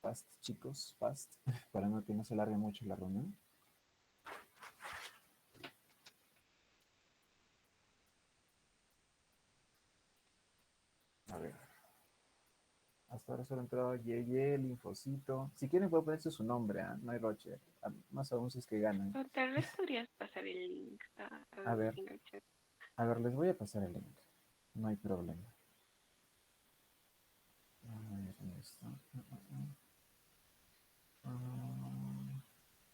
fast, chicos, fast, para que no se alargue mucho la reunión. A ver. Hasta ahora solo ha entrado Yeye, Linfocito. Si quieren pueden ponerse su nombre, ¿eh? No hay roche. Más aún si es que ganan. O tal vez podrías pasar el link A ver, en el chat. les voy a pasar el link. No hay problema. A ver, ¿dónde está?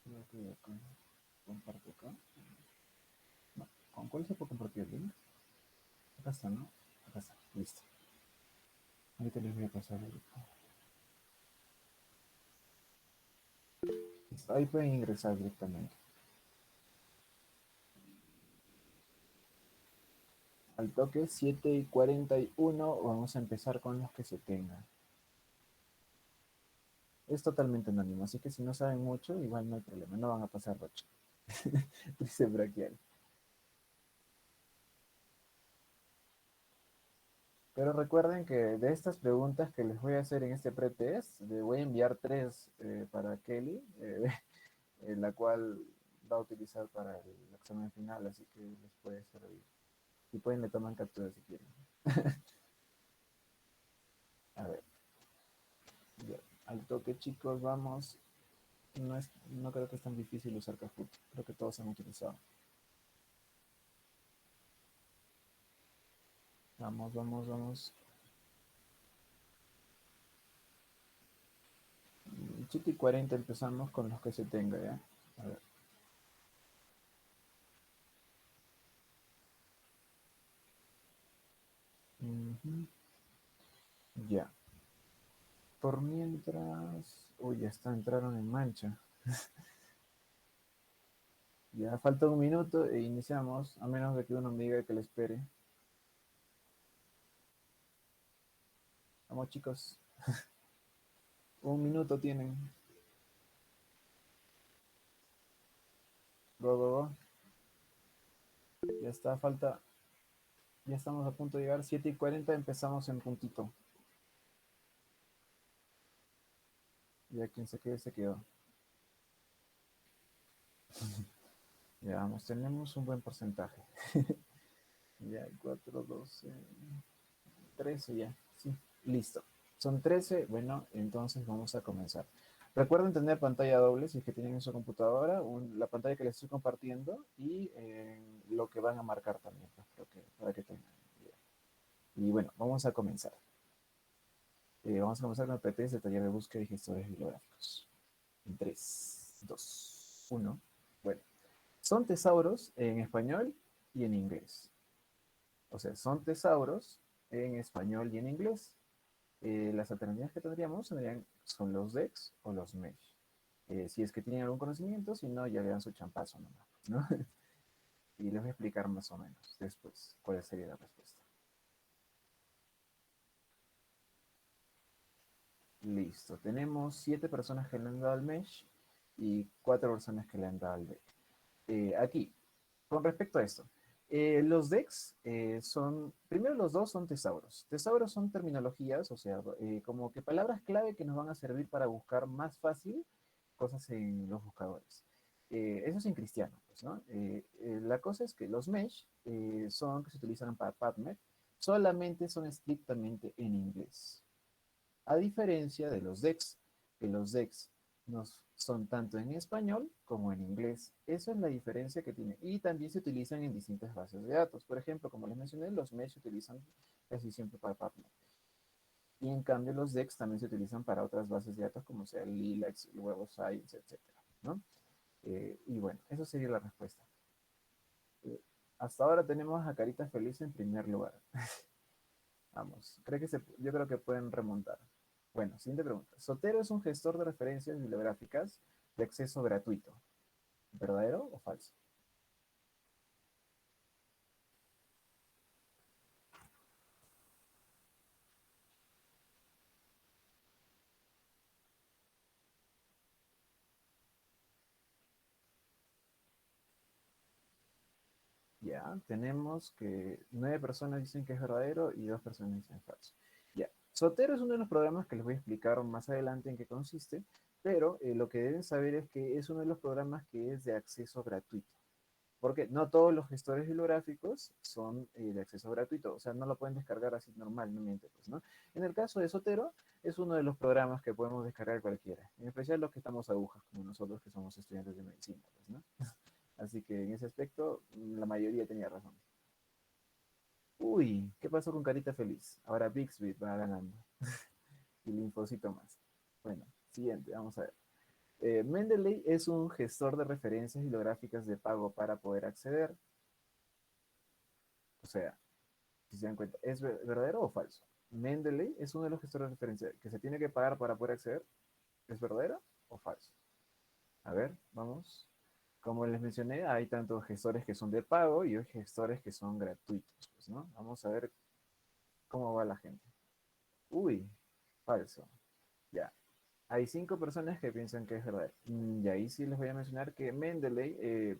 Creo que acá. Comparto acá. No, ¿con cuál se puede compartir el link? Acá está, ¿no? Acá está, listo. Ahorita les voy a pasar el link. Listo, ahí pueden ingresar directamente. Al toque 7:41 vamos a empezar con los que se tengan. Es totalmente anónimo, así que si no saben mucho, igual no hay problema, no van a pasar roche. Dice Braquial. Pero recuerden que de estas preguntas que les voy a hacer en este pretest, le voy a enviar 3 para Kelly, la cual va a utilizar para el examen final, así que les puede servir. Si pueden, le toman captura si quieren. A ver, ya. Al toque, chicos, vamos. No creo que es tan difícil usar Kahoot. Creo que todos han utilizado. Vamos, vamos, vamos. 7:40 empezamos con los que se tenga, ¿ya? A ver. Ujú. Ya. Por mientras... Uy, ya está, entraron en mancha. Ya falta un minuto e iniciamos, a menos de que uno me diga que le espere. Vamos, chicos. Un minuto tienen. Go, go, go. Ya está, falta. Ya estamos a punto de llegar. 7:40 empezamos en puntito. Ya quien se quede, se quedó. Ya vamos, tenemos un buen porcentaje. Ya, 4, 12, 13 ya. Sí, listo. Son 13. Bueno, entonces vamos a comenzar. Recuerden tener pantalla doble si es que tienen en su computadora, la pantalla que les estoy compartiendo y lo que van a marcar también, pues, para que tengan idea. Y bueno, vamos a comenzar. Vamos a comenzar con el PTS de taller de búsqueda y gestores bibliográficos. En 3, 2, 1. Bueno, son tesauros en español y en inglés. O sea, son tesauros en español y en inglés. Las alternativas que tendríamos son los DEX o los MESH. Si es que tienen algún conocimiento, si no, ya le dan su champazo nomás, ¿no? Y les voy a explicar más o menos después cuál sería la respuesta. Listo, tenemos 7 personas que le han dado al mesh y 4 personas que le han dado al deck. Aquí, con respecto a esto, los decks son, primero los dos son tesauros. Tesauros son terminologías, o sea, como que palabras clave que nos van a servir para buscar más fácil cosas en los buscadores. Eso es en cristiano, pues, ¿no? La cosa es que los mesh son que se utilizan para PubMed, solamente son estrictamente en inglés. A diferencia de los decks, que los decks nos son tanto en español como en inglés. Esa es la diferencia que tiene. Y también se utilizan en distintas bases de datos. Por ejemplo, como les mencioné, los mesh se utilizan casi siempre para PubMed. Y en cambio los decks también se utilizan para otras bases de datos como sea el Lilacs, el Web of Science, etc. ¿no? Y bueno, eso sería la respuesta. Hasta ahora tenemos a Carita Feliz en primer lugar. Vamos, yo creo que pueden remontar. Bueno, siguiente pregunta. Sotero es un gestor de referencias bibliográficas de acceso gratuito. ¿Verdadero o falso? Ya, tenemos que 9 personas dicen que es verdadero y 2 personas dicen falso. Ya, Zotero es uno de los programas que les voy a explicar más adelante en qué consiste, pero lo que deben saber es que es uno de los programas que es de acceso gratuito. Porque no todos los gestores bibliográficos son de acceso gratuito, o sea, no lo pueden descargar así normalmente, pues, ¿no? En el caso de Zotero, es uno de los programas que podemos descargar cualquiera, en especial los que estamos agujas, como nosotros que somos estudiantes de medicina, pues, ¿no? Así que en ese aspecto, la mayoría tenía razón. Uy, ¿qué pasó con Carita Feliz? Ahora Bixby va ganando. Y Linfocito más. Bueno, siguiente, vamos a ver. Mendeley es un gestor de referencias bibliográficas de pago para poder acceder. O sea, si se dan cuenta, ¿es verdadero o falso? Mendeley es uno de los gestores de referencia que se tiene que pagar para poder acceder. ¿Es verdadero o falso? A ver, vamos. Como les mencioné, hay tantos gestores que son de pago y hay gestores que son gratuitos, pues, ¿no? Vamos a ver cómo va la gente. Uy, falso. Ya. Hay 5 personas que piensan que es verdadero. Y ahí sí les voy a mencionar que Mendeley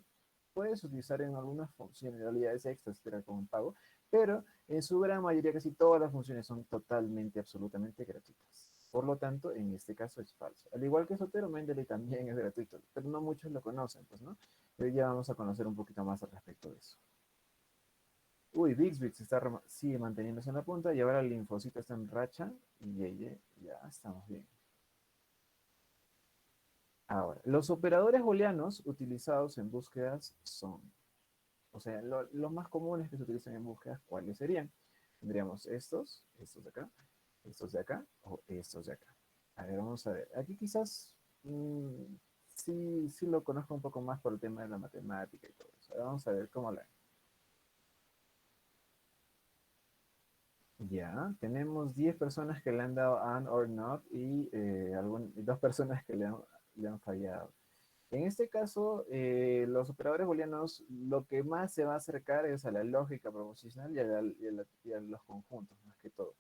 puedes utilizar en algunas funcionalidades extras, etcétera, con pago, pero en su gran mayoría, casi todas las funciones son totalmente, absolutamente gratuitas. Por lo tanto, en este caso es falso. Al igual que Sotero, Mendeley también es gratuito, pero no muchos lo conocen, pues, ¿no? Pero ya vamos a conocer un poquito más al respecto de eso. Uy, Bixby se está sigue manteniéndose en la punta y ahora el linfocito está en racha y ya estamos bien. Ahora, los operadores booleanos utilizados en búsquedas son, o sea, los más comunes que se utilizan en búsquedas, ¿cuáles serían? Tendríamos estos de acá, estos de acá o estos de acá. A ver, vamos a ver. Aquí quizás sí lo conozco un poco más por el tema de la matemática y todo eso. Ahora vamos a ver cómo la... Ya, tenemos 10 personas que le han dado and or not y 2 personas que le han fallado. En este caso, los operadores booleanos lo que más se va a acercar es a la lógica proposicional y a los conjuntos, más que todo.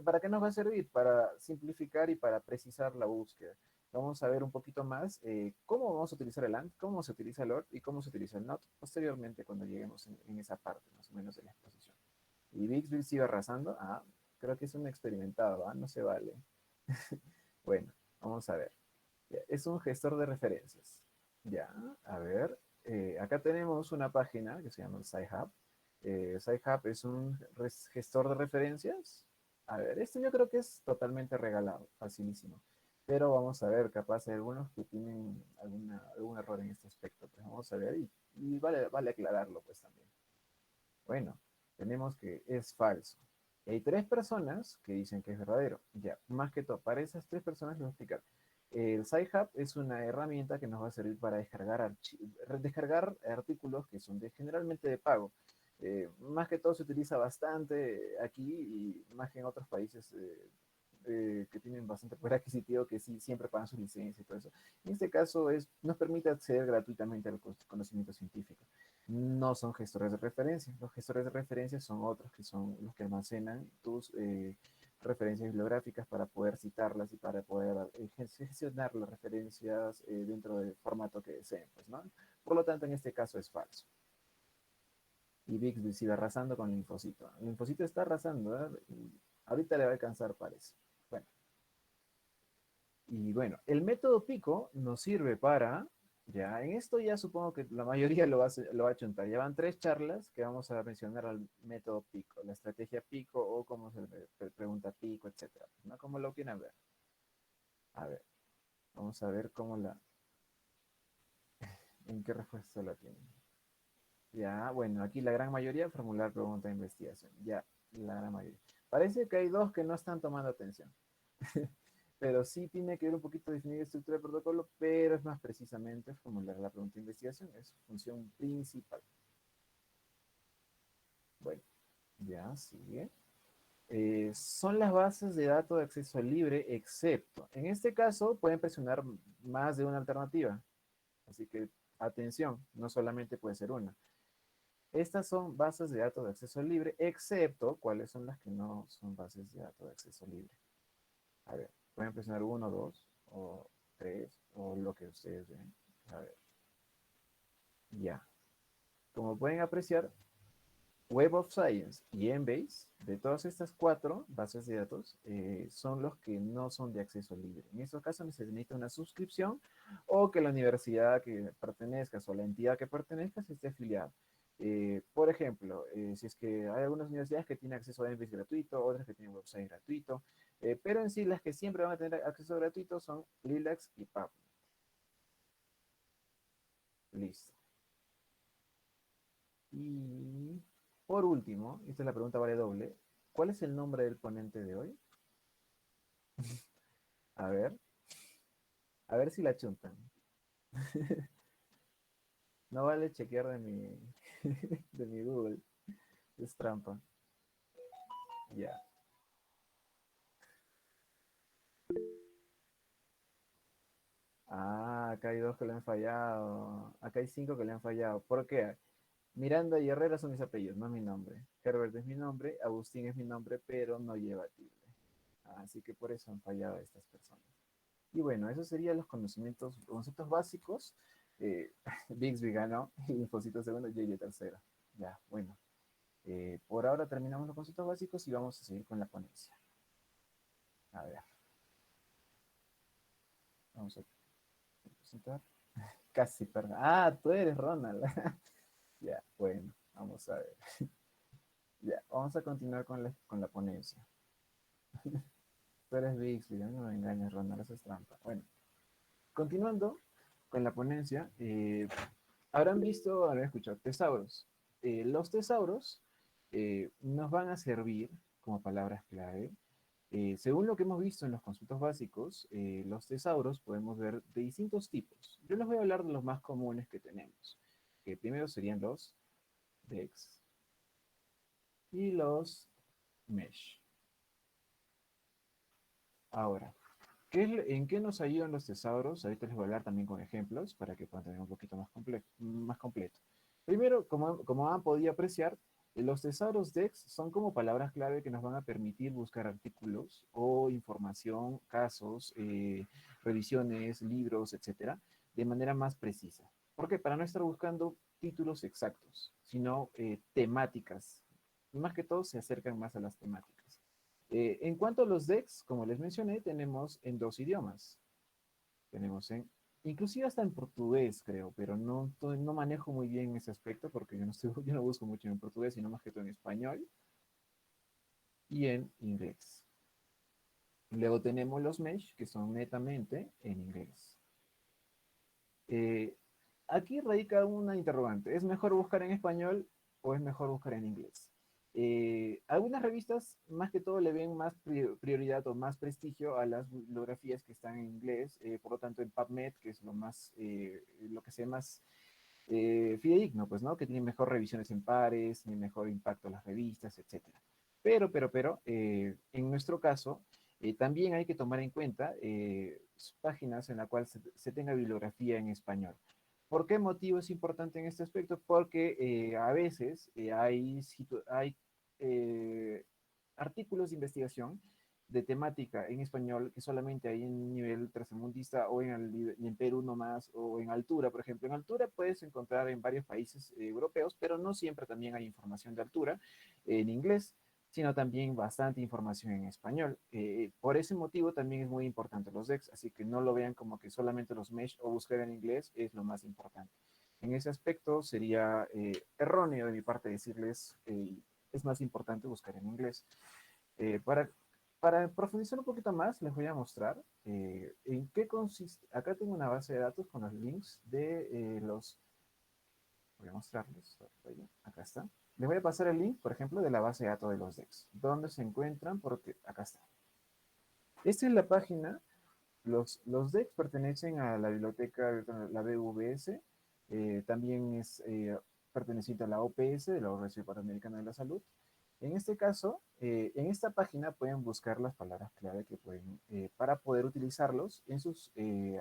¿Para qué nos va a servir? Para simplificar y para precisar la búsqueda. Vamos a ver un poquito más cómo vamos a utilizar el AND, cómo se utiliza el OR y cómo se utiliza el NOT posteriormente cuando lleguemos en esa parte, más o menos, de la exposición. Y Bixby sigue arrasando. Ah, creo que es un experimentado, ¿ah? No se vale. Bueno, vamos a ver. Ya, es un gestor de referencias. Ya, a ver. Acá tenemos una página que se llama SciHub. SciHub es un gestor de referencias. A ver, este yo creo que es totalmente regalado, facilísimo. Pero vamos a ver, capaz hay algunos que tienen algún error en este aspecto. Pues vamos a ver y vale aclararlo pues también. Bueno, tenemos que es falso. Y hay 3 personas que dicen que es verdadero. Ya, más que todo, para esas 3 personas les voy a explicar. El SciHub es una herramienta que nos va a servir para descargar artículos que son generalmente de pago. Más que todo se utiliza bastante aquí y más que en otros países que tienen bastante poder adquisitivo que sí siempre pagan su licencia y todo eso. En este caso nos permite acceder gratuitamente al conocimiento científico. No son gestores de referencia. Los gestores de referencia son otros que son los que almacenan tus referencias bibliográficas para poder citarlas y para poder gestionar las referencias dentro del formato que deseen, pues, ¿no? Por lo tanto, en este caso es falso. Y Bixby sigue arrasando con Linfocito. Linfocito está arrasando, ¿eh? Ahorita le va a alcanzar, parece. Bueno, y bueno, el método Pico nos sirve para, ya, en esto ya supongo que la mayoría lo va a chuntar. Ya van 3 charlas que vamos a mencionar al método Pico, la estrategia Pico o cómo se pregunta Pico, etcétera, ¿no? Como lo quieran ver. A ver, vamos a ver en qué respuesta la tienen. Ya, bueno, aquí la gran mayoría formular pregunta de investigación. Ya, la gran mayoría. Parece que hay 2 que no están tomando atención. Pero sí tiene que ver un poquito definir estructura de protocolo, pero es más precisamente formular la pregunta de investigación, es su función principal. Bueno, ya sigue. Son las bases de datos de acceso libre, excepto, en este caso pueden presionar más de una alternativa, así que atención, no solamente puede ser una. Estas son bases de datos de acceso libre, excepto cuáles son las que no son bases de datos de acceso libre. A ver, pueden presionar uno, dos, o tres, o lo que ustedes ven. A ver, ya. Como pueden apreciar, Web of Science y Embase, de todas estas cuatro bases de datos, son los que no son de acceso libre. En estos casos se necesita una suscripción o que la universidad que pertenezcas o la entidad que pertenezcas esté afiliada. Por ejemplo, si es que hay algunas universidades que tienen acceso a Embase gratuito, otras que tienen website gratuito, pero en sí las que siempre van a tener acceso gratuito son Lilacs y PubMed. Listo. Y por último, esta es la pregunta vale doble. ¿Cuál es el nombre del ponente de hoy? A ver, a ver si la chuntan. No vale chequear de mi, de mi Google. Es trampa. Ya. Ah, acá hay dos que le han fallado. Acá hay cinco que le han fallado. ¿Por qué? Miranda y Herrera son mis apellidos, no es mi nombre. Herbert es mi nombre, Agustín es mi nombre, pero no lleva tilde. Así que por eso han fallado estas personas. Y bueno, esos serían los conceptos básicos. Bixby ganó, Infocito segundo, JJ tercero. Ya, bueno. Por ahora terminamos los conceptos básicos y vamos a seguir con la ponencia. A ver, vamos a presentar. Casi, perdón. Ah, tú eres Ronald. Ya, bueno, vamos a ver. Ya, vamos a continuar con la ponencia. Tú eres Bixby, no me engañes, Ronald, eso es trampa. Bueno, continuando con la ponencia, habrán visto, habrán escuchado tesauros. Los tesauros nos van a servir como palabras clave. Según lo que hemos visto en los conceptos básicos, los tesauros podemos ver de distintos tipos. Yo les voy a hablar de los más comunes que tenemos. Que primero serían los DEX y los mesh. Ahora, ¿en qué nos ayudan los tesauros? Ahorita les voy a hablar también con ejemplos para que puedan tener un poquito más completo. Primero, como han podido apreciar, los tesauros DEX son como palabras clave que nos van a permitir buscar artículos o información, casos, revisiones, libros, etcétera, de manera más precisa. ¿Por qué? Para no estar buscando títulos exactos, sino temáticas. Más que todo se acercan más a las temáticas. En cuanto a los decks, como les mencioné, tenemos en dos idiomas. Tenemos inclusive hasta en portugués, creo, pero no manejo muy bien ese aspecto porque yo no busco mucho en portugués, sino más que todo en español y en inglés. Luego tenemos los mesh, que son netamente en inglés. Eh, Aquí radica una interrogante. ¿Es mejor buscar en español o es mejor buscar en inglés? Algunas revistas, más que todo, le ven más prioridad o más prestigio a las bibliografías que están en inglés. Por lo tanto, en PubMed, que es lo que sea más fidedigno, pues, ¿no? Que tiene mejor revisiones en pares, tiene mejor impacto las revistas, etcétera. Pero, en nuestro caso, también hay que tomar en cuenta páginas en las cuales se tenga bibliografía en español. ¿Por qué motivo es importante en este aspecto? Porque a veces hay eh, artículos de investigación de temática en español que solamente hay en nivel tercermundista o en Perú nomás o en altura, por ejemplo. En altura puedes encontrar en varios países europeos, pero no siempre también hay información de altura en inglés, sino también bastante información en español. Por ese motivo también es muy importante los DEX, así que no lo vean como que solamente los mesh o buscar en inglés es lo más importante. En ese aspecto sería erróneo de mi parte decirles es más importante buscar en inglés. Eh, para, para profundizar un poquito más, les voy a mostrar en qué consiste. Acá tengo una base de datos con los links de los. Voy a mostrarles. Acá está. Les voy a pasar el link, por ejemplo, de la base de datos de los DEX. ¿Dónde se encuentran? Porque acá está. Esta es la página. Los DEX pertenecen a la biblioteca, la BVS. También es perteneciente a la OPS, de la Organización Panamericana de la Salud. En este caso, en esta página pueden buscar las palabras clave que pueden, para poder utilizarlos en sus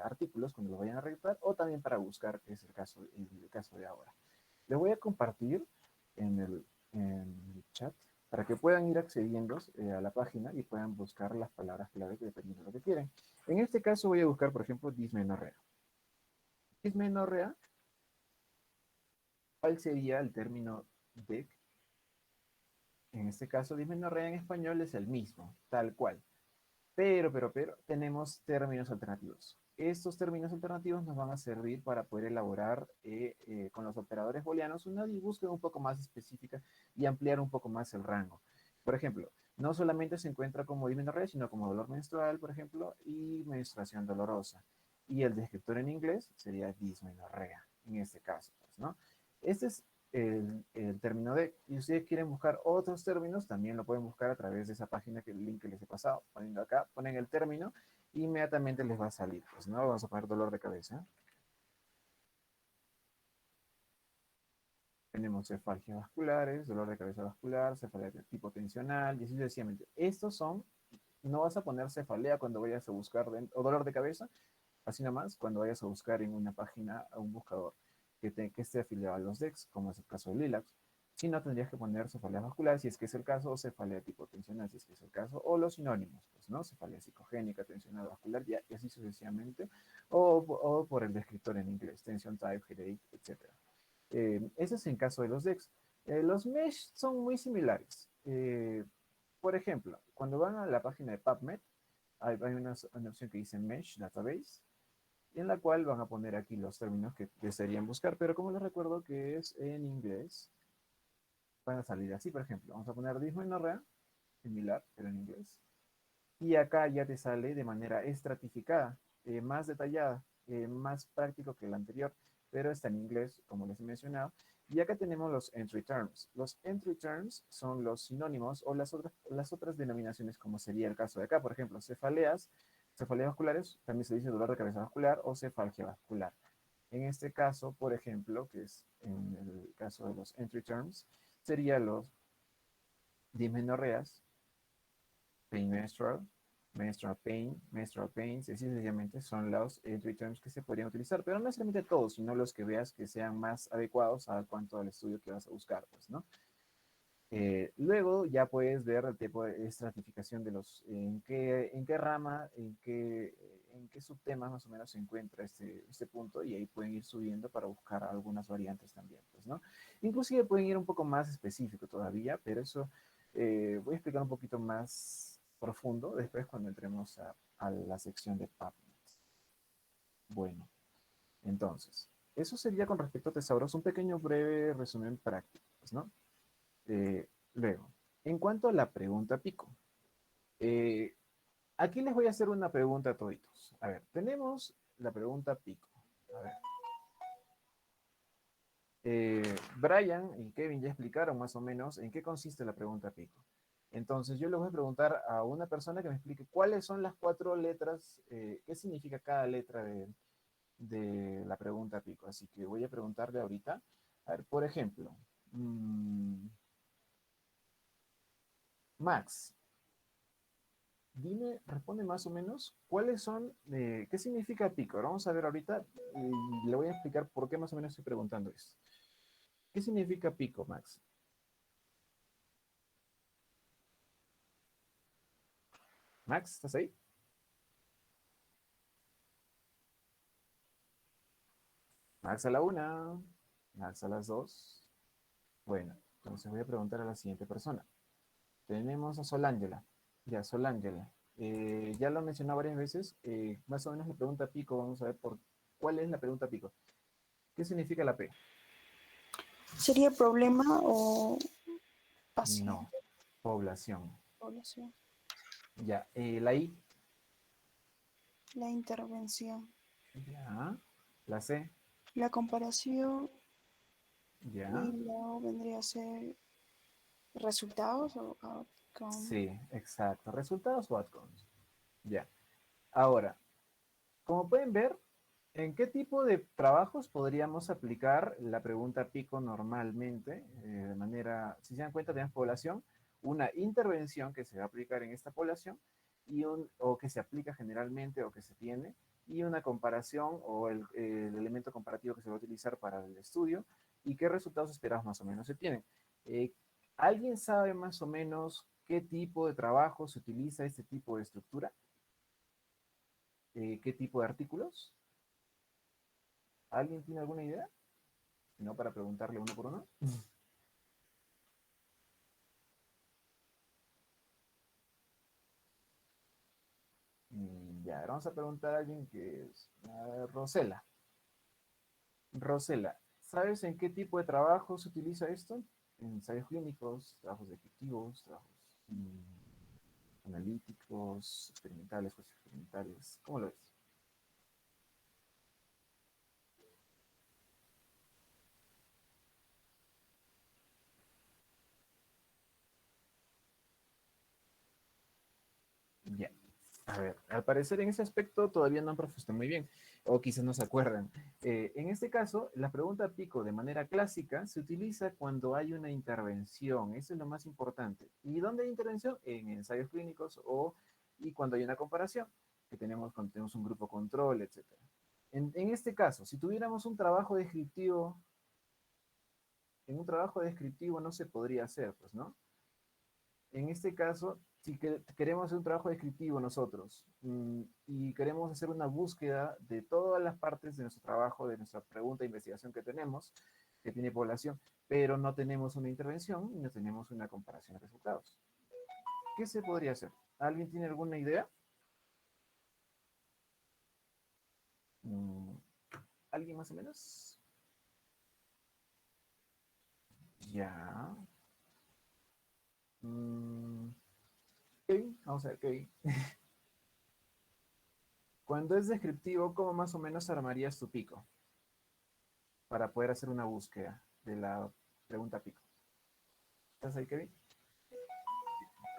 artículos cuando lo vayan a redactar o también para buscar, que es el caso de ahora. Les voy a compartir en el chat para que puedan ir accediendo a la página y puedan buscar las palabras clave que dependiendo de lo que quieren. En este caso voy a buscar, por ejemplo, dismenorrea. Dismenorrea, ¿cuál sería el término DEC En este caso, dismenorrea en español es el mismo, tal cual. Pero, tenemos términos alternativos. Estos términos alternativos nos van a servir para poder elaborar con los operadores booleanos una búsqueda un poco más específica y ampliar un poco más el rango. Por ejemplo, no solamente se encuentra como dismenorrea, sino como dolor menstrual, por ejemplo, y menstruación dolorosa. Y el descriptor en inglés sería dismenorrea, en este caso, pues, ¿no? Este es el término de, y si ustedes quieren buscar otros términos, también lo pueden buscar a través de esa página que el link que les he pasado, poniendo acá, ponen el término, e inmediatamente les va a salir, pues, ¿no? Vamos a poner dolor de cabeza. Tenemos cefalgias vasculares, dolor de cabeza vascular, cefalea de tipo tensional, y así sucesivamente. Estos son, no vas a poner cefalea cuando vayas a buscar, o dolor de cabeza, así nomás, cuando vayas a buscar en una página, a un buscador que esté afiliado a los DEX, como es el caso de Lilacs. Si no, tendrías que poner cefalea vascular, si es que es el caso, o cefalea tipo tensional, si es que es el caso, o los sinónimos, pues, ¿no? Cefalea psicogénica, tensional vascular, y así sucesivamente, o por el descriptor en inglés, tension type, headache, etc. Ese es en caso de los DEX. Los mesh son muy similares. Por ejemplo, cuando van a la página de PubMed, hay una opción que dice Mesh Database, en la cual van a poner aquí los términos que desearían buscar, pero como les recuerdo que es en inglés, van a salir así, por ejemplo, vamos a poner dismenorrea, similar, pero en inglés, y acá ya te sale de manera estratificada, más detallada, más práctico que el anterior, pero está en inglés, como les he mencionado. Y acá tenemos los entry terms. Los entry terms son los sinónimos o las otras denominaciones, como sería el caso de acá. Por ejemplo, cefaleas vasculares, también se dice dolor de cabeza vascular o cefalgia vascular. En este caso, por ejemplo, que es en el caso de los entry terms, serían los dismenorreas, pain menstrual, menstrual pains, y sencillamente son los entry terms que se podrían utilizar, pero no necesariamente todos, sino los que veas que sean más adecuados a cuanto al estudio que vas a buscar, pues, ¿no? Luego ya puedes ver el tipo de estratificación de los, en qué rama, en qué subtemas más o menos se encuentra este punto, y ahí pueden ir subiendo para buscar algunas variantes también, pues, ¿no? Inclusive pueden ir un poco más específico todavía, pero eso voy a explicar un poquito más profundo después cuando entremos a la sección de PubMed. Bueno, entonces, eso sería con respecto a tesauros, un pequeño breve resumen práctico, pues, ¿no? Luego, en cuanto a la pregunta pico, eh, aquí les voy a hacer una pregunta a toditos. A ver, tenemos la pregunta pico. A ver. Brian y Kevin ya explicaron más o menos en qué consiste la pregunta pico. Entonces, yo les voy a preguntar a una persona que me explique cuáles son las 4 letras, qué significa cada letra de la pregunta pico. Así que voy a preguntarle ahorita. A ver, por ejemplo, Max, dime, responde más o menos cuáles son, qué significa pico. Ahora vamos a ver ahorita y le voy a explicar por qué más o menos estoy preguntando esto. ¿Qué significa pico, Max? Max, ¿estás ahí? Max a la una, Max a las dos. Bueno, entonces voy a preguntar a la siguiente persona. Tenemos a Solángela. Ya, Solángela. Ya lo he mencionado varias veces. Más o menos la pregunta pico, vamos a ver por cuál es la pregunta pico. ¿Qué significa la P? ¿Sería problema o paciente? No, población. Población. Ya, la I. La intervención. Ya, la C. La comparación Ya, y luego vendría a ser resultados o outcome. sí, exacto. Resultados o outcomes. Ya. Ahora, como pueden ver, ¿en qué tipo de trabajos podríamos aplicar la pregunta pico normalmente? De manera, si se dan cuenta, tenemos población, una intervención que se va a aplicar en esta población, o que se aplica generalmente o que se tiene, y una comparación o el elemento comparativo que se va a utilizar para el estudio, y qué resultados esperados más o menos se tienen. Eh, ¿Alguien sabe más o menos qué tipo de trabajo se utiliza este tipo de estructura? ¿Qué tipo de artículos? ¿Alguien tiene alguna idea? Si no, para preguntarle uno por uno. Ya, ahora vamos a preguntar a alguien que es Rosela. Rosela, ¿sabes en qué tipo de trabajo se utiliza esto? En ensayos clínicos, trabajos descriptivos, trabajos analíticos, experimentales, pues experimentales. ¿Cómo lo ves? Ya. A ver, al parecer en ese aspecto todavía no han profesado muy bien, o quizás no se acuerdan. En este caso, la pregunta pico de manera clásica se utiliza cuando hay una intervención, eso es lo más importante. ¿Y dónde hay intervención? En ensayos clínicos y cuando hay una comparación, que tenemos cuando tenemos un grupo control, etcétera. En este caso, si tuviéramos un trabajo descriptivo, en un trabajo descriptivo no se podría hacer, pues, ¿no? En este caso, si queremos hacer un trabajo descriptivo nosotros y queremos hacer una búsqueda de todas las partes de nuestro trabajo, de nuestra pregunta de investigación que tenemos, que tiene población, pero no tenemos una intervención y no tenemos una comparación de resultados. ¿Qué se podría hacer? ¿Alguien tiene alguna idea? Mm, ¿Alguien más o menos? Ya. Mm, Kevin, vamos a ver, Kevin. Cuando es descriptivo, ¿cómo más o menos armarías tu pico para poder hacer una búsqueda de la pregunta pico? ¿Estás ahí, Kevin?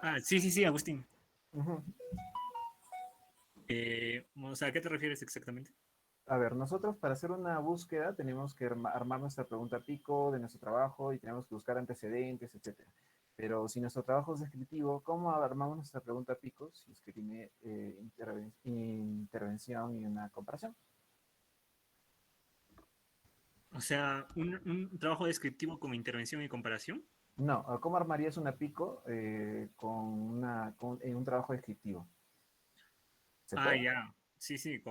Ah, sí, sí, sí, Agustín. Ujú. O sea, ¿a qué te refieres exactamente? A ver, nosotros para hacer una búsqueda tenemos que armar nuestra pregunta pico de nuestro trabajo y tenemos que buscar antecedentes, etcétera. Pero si nuestro trabajo es descriptivo, ¿cómo armamos nuestra pregunta pico si es que tiene intervención y una comparación? O sea, un trabajo descriptivo con intervención y comparación. No, ¿cómo armarías una pico en un trabajo descriptivo? ¿Se Ah, puede? ya. Sí, sí,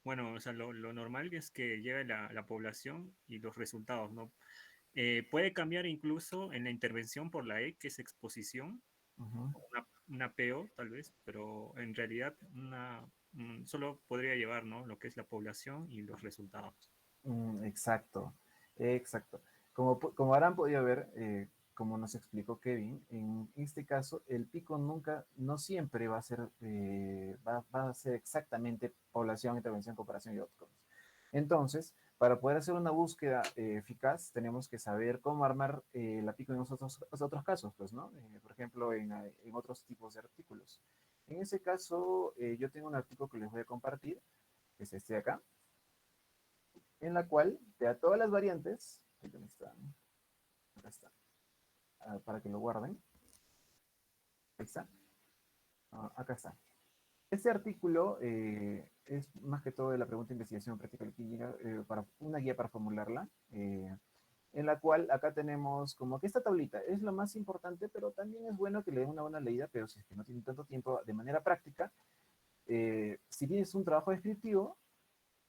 bueno, o sea, lo normal es que lleve la población y los resultados, ¿no? Puede cambiar incluso en la intervención por la E, que es exposición, Ujú. una PO tal vez, pero en realidad solo podría llevar, ¿no? Lo que es la población y los resultados. Exacto, exacto. Como habrán podido ver, como nos explicó Kevin, en este caso el pico nunca, no siempre va a ser, va a ser exactamente población, intervención, comparación y outcomes. Entonces, para poder hacer una búsqueda eficaz, tenemos que saber cómo armar la pico en los otros casos, pues, ¿no? Por ejemplo, en otros tipos de artículos. En ese caso, yo tengo un artículo que les voy a compartir, que es este de acá en la cual te da todas las variantes, ¿dónde están? Acá está, para que lo guarden, ahí está, acá está. Este artículo es más que todo de la pregunta de investigación práctica y clínica, para una guía para formularla, en la cual acá tenemos como que esta tablita es lo más importante, pero también es bueno que le den una buena leída, pero si es que no tienen tanto tiempo de manera práctica, si tienes un trabajo descriptivo,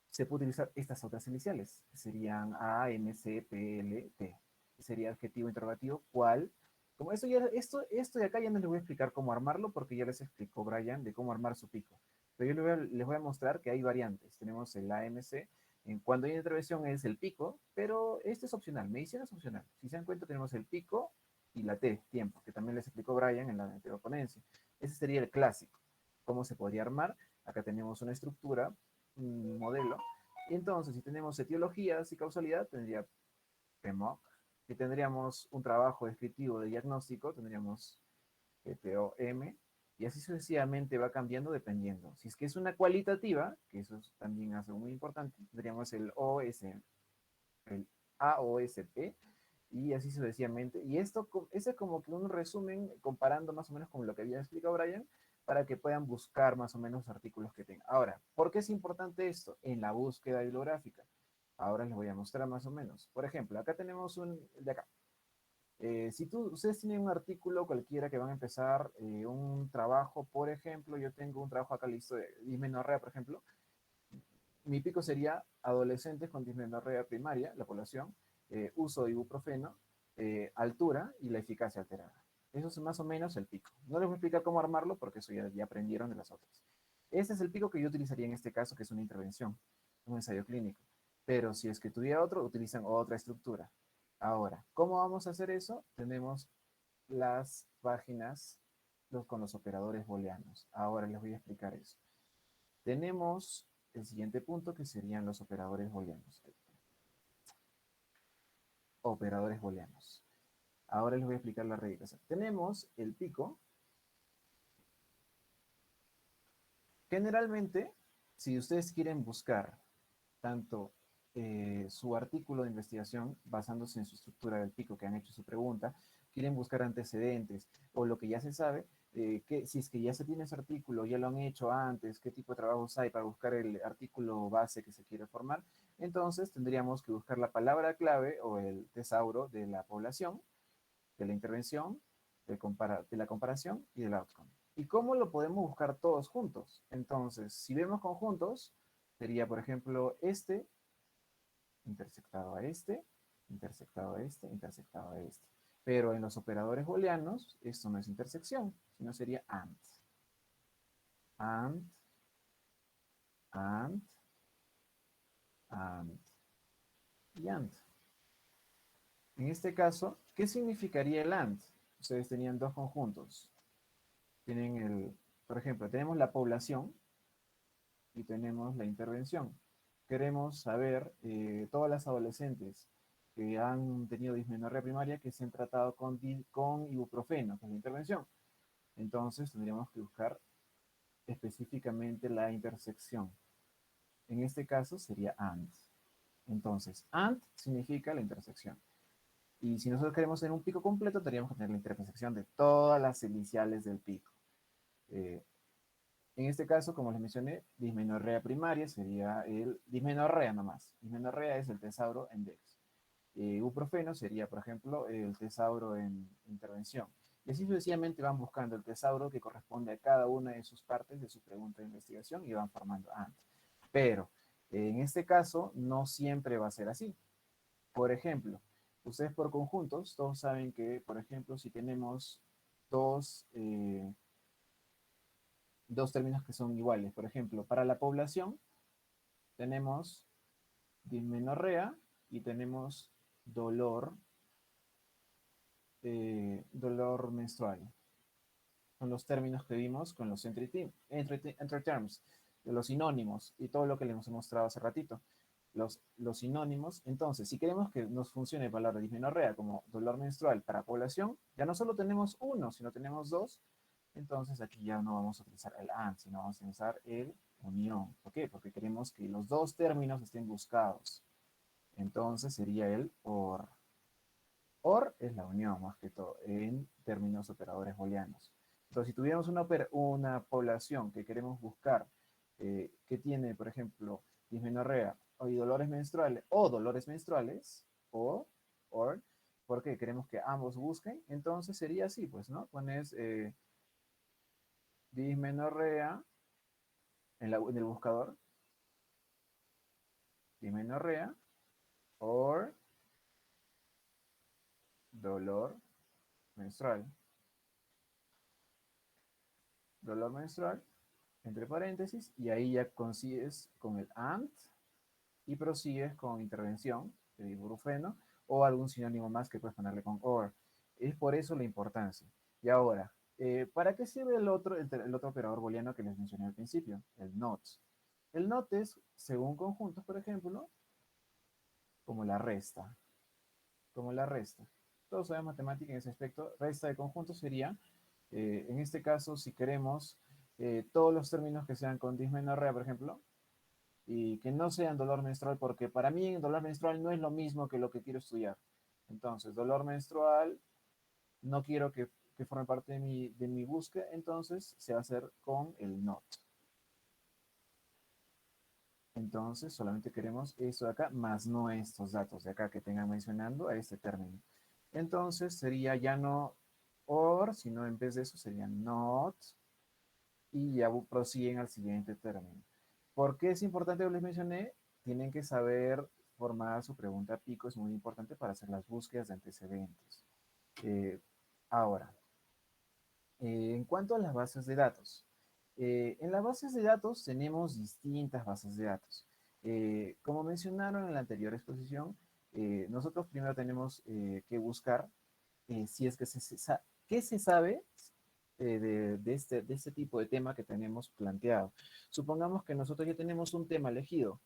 se puede utilizar estas otras iniciales, que serían A, M, C, P, L, T. Sería adjetivo interrogativo, ¿cuál? Como esto de acá ya no les voy a explicar cómo armarlo, porque ya les explicó Brian de cómo armar su pico. Pero yo les voy a mostrar que hay variantes. Tenemos el AMC, cuando hay intervención es el pico, pero este es opcional, medición es opcional. Si se dan cuenta, tenemos el pico y la T, tiempo, que también les explicó Brian en la anterior ponencia. Ese sería el clásico. ¿Cómo se podría armar? Acá tenemos una estructura, un modelo. Y entonces, si tenemos etiologías y causalidad, tendría PMOC. Si tendríamos un trabajo descriptivo de diagnóstico, tendríamos POM. Y así sucesivamente va cambiando dependiendo. Si es que es una cualitativa, que eso también es algo muy importante, tendríamos el el AOSP, y así sucesivamente. Y ese es como que un resumen comparando más o menos con lo que había explicado Brian, para que puedan buscar más o menos artículos que tengan. Ahora, ¿por qué es importante esto? En la búsqueda bibliográfica. Ahora les voy a mostrar más o menos. Por ejemplo, acá tenemos de acá. Si ustedes tienen un artículo cualquiera que van a empezar, un trabajo, por ejemplo, yo tengo un trabajo acá listo de dismenorrea, por ejemplo, mi pico sería adolescentes con dismenorrea primaria, la población, uso de ibuprofeno, altura y la eficacia alterada. Eso es más o menos el pico. No les voy a explicar cómo armarlo porque eso ya aprendieron de las otras. Este es el pico que yo utilizaría en este caso, que es una intervención, un ensayo clínico. Pero si es que tuviera otro, utilizan otra estructura. Ahora, ¿cómo vamos a hacer eso? Tenemos las páginas con los operadores booleanos. Ahora les voy a explicar eso. Tenemos el siguiente punto que serían los operadores booleanos. Operadores booleanos. Ahora les voy a explicar las reglas. Tenemos el pico. Generalmente, si ustedes quieren buscar tanto su artículo de investigación basándose en su estructura del pico que han hecho su pregunta, quieren buscar antecedentes o lo que ya se sabe, que si es que ya se tiene ese artículo, ya lo han hecho antes, qué tipo de trabajos hay para buscar el artículo base que se quiere formar, entonces tendríamos que buscar la palabra clave o el tesauro de la población, de la intervención, de la comparación y del outcome. ¿Y cómo lo podemos buscar todos juntos? Entonces, si vemos conjuntos, sería, por ejemplo, este intersectado a este, intersectado a este, intersectado a este. Pero en los operadores booleanos, esto no es intersección, sino sería AND. AND, AND, AND y AND. En este caso, ¿qué significaría el AND? Ustedes tenían dos conjuntos. Tienen por ejemplo, tenemos la población y tenemos la intervención. Queremos saber todas las adolescentes que han tenido dismenorrea primaria que se han tratado con ibuprofeno, con la intervención. Entonces tendríamos que buscar específicamente la intersección. En este caso sería AND. Entonces, AND significa la intersección. Y si nosotros queremos tener un pico completo, tendríamos que tener la intersección de todas las iniciales del pico. En este caso, como les mencioné, dismenorrea primaria sería el dismenorrea nomás. Dismenorrea es el tesauro en DEX. Ibuprofeno sería, por ejemplo, el tesauro en intervención. Y así sucesivamente van buscando el tesauro que corresponde a cada una de sus partes de su pregunta de investigación y van formando AND. Pero en este caso no siempre va a ser así. Por ejemplo, ustedes por conjuntos, todos saben que, por ejemplo, si tenemos dos, dos términos que son iguales, por ejemplo, para la población tenemos dismenorrea y tenemos dolor, dolor menstrual. Son los términos que vimos con los entre terms, los sinónimos y todo lo que les hemos mostrado hace ratito. Los sinónimos. Entonces, si queremos que nos funcione la palabra dismenorrea como dolor menstrual para población, ya no solo tenemos uno, sino tenemos dos. Entonces, aquí ya no vamos a utilizar el AND, sino vamos a utilizar el unión. ¿Por qué? Porque queremos que los dos términos estén buscados. Entonces, sería el OR. OR es la unión, más que todo, en términos operadores booleanos. Entonces, si tuviéramos una población que queremos buscar, que tiene, por ejemplo, dismenorrea y dolores menstruales, or, porque queremos que ambos busquen, entonces sería así, pues, ¿no? Pones dismenorrea en el buscador, dismenorrea, or dolor menstrual. Dolor menstrual, entre paréntesis, y ahí ya consigues con el AND y prosigues con intervención de ibuprofeno o algún sinónimo más que puedes ponerle con OR. Es por eso la importancia. Y ahora, ¿para qué sirve el otro operador booleano que les mencioné al principio? El NOT. El NOT es, según conjuntos, por ejemplo, como la resta. Como la resta. Todos sabemos matemática en ese aspecto. Resta de conjuntos sería, en este caso, si queremos todos los términos que sean con dismenorrea, por ejemplo, y que no sean dolor menstrual, porque para mí dolor menstrual no es lo mismo que lo que quiero estudiar. Entonces, dolor menstrual no quiero que forme parte de mi búsqueda, entonces se va a hacer con el NOT. Entonces, solamente queremos esto de acá, más no estos datos de acá que tengan mencionando a este término. Entonces, sería ya no OR, sino en vez de eso sería NOT, y ya prosiguen al siguiente término. ¿Por qué es importante? Yo les mencioné, tienen que saber formar su pregunta pico, es muy importante para hacer las búsquedas de antecedentes. Ahora, en cuanto a las bases de datos, En las bases de datos tenemos distintas bases de datos. Como mencionaron en la anterior exposición, nosotros primero tenemos que buscar si es que qué se sabe de este tipo de tema que tenemos planteado. Supongamos que nosotros ya tenemos un tema elegido.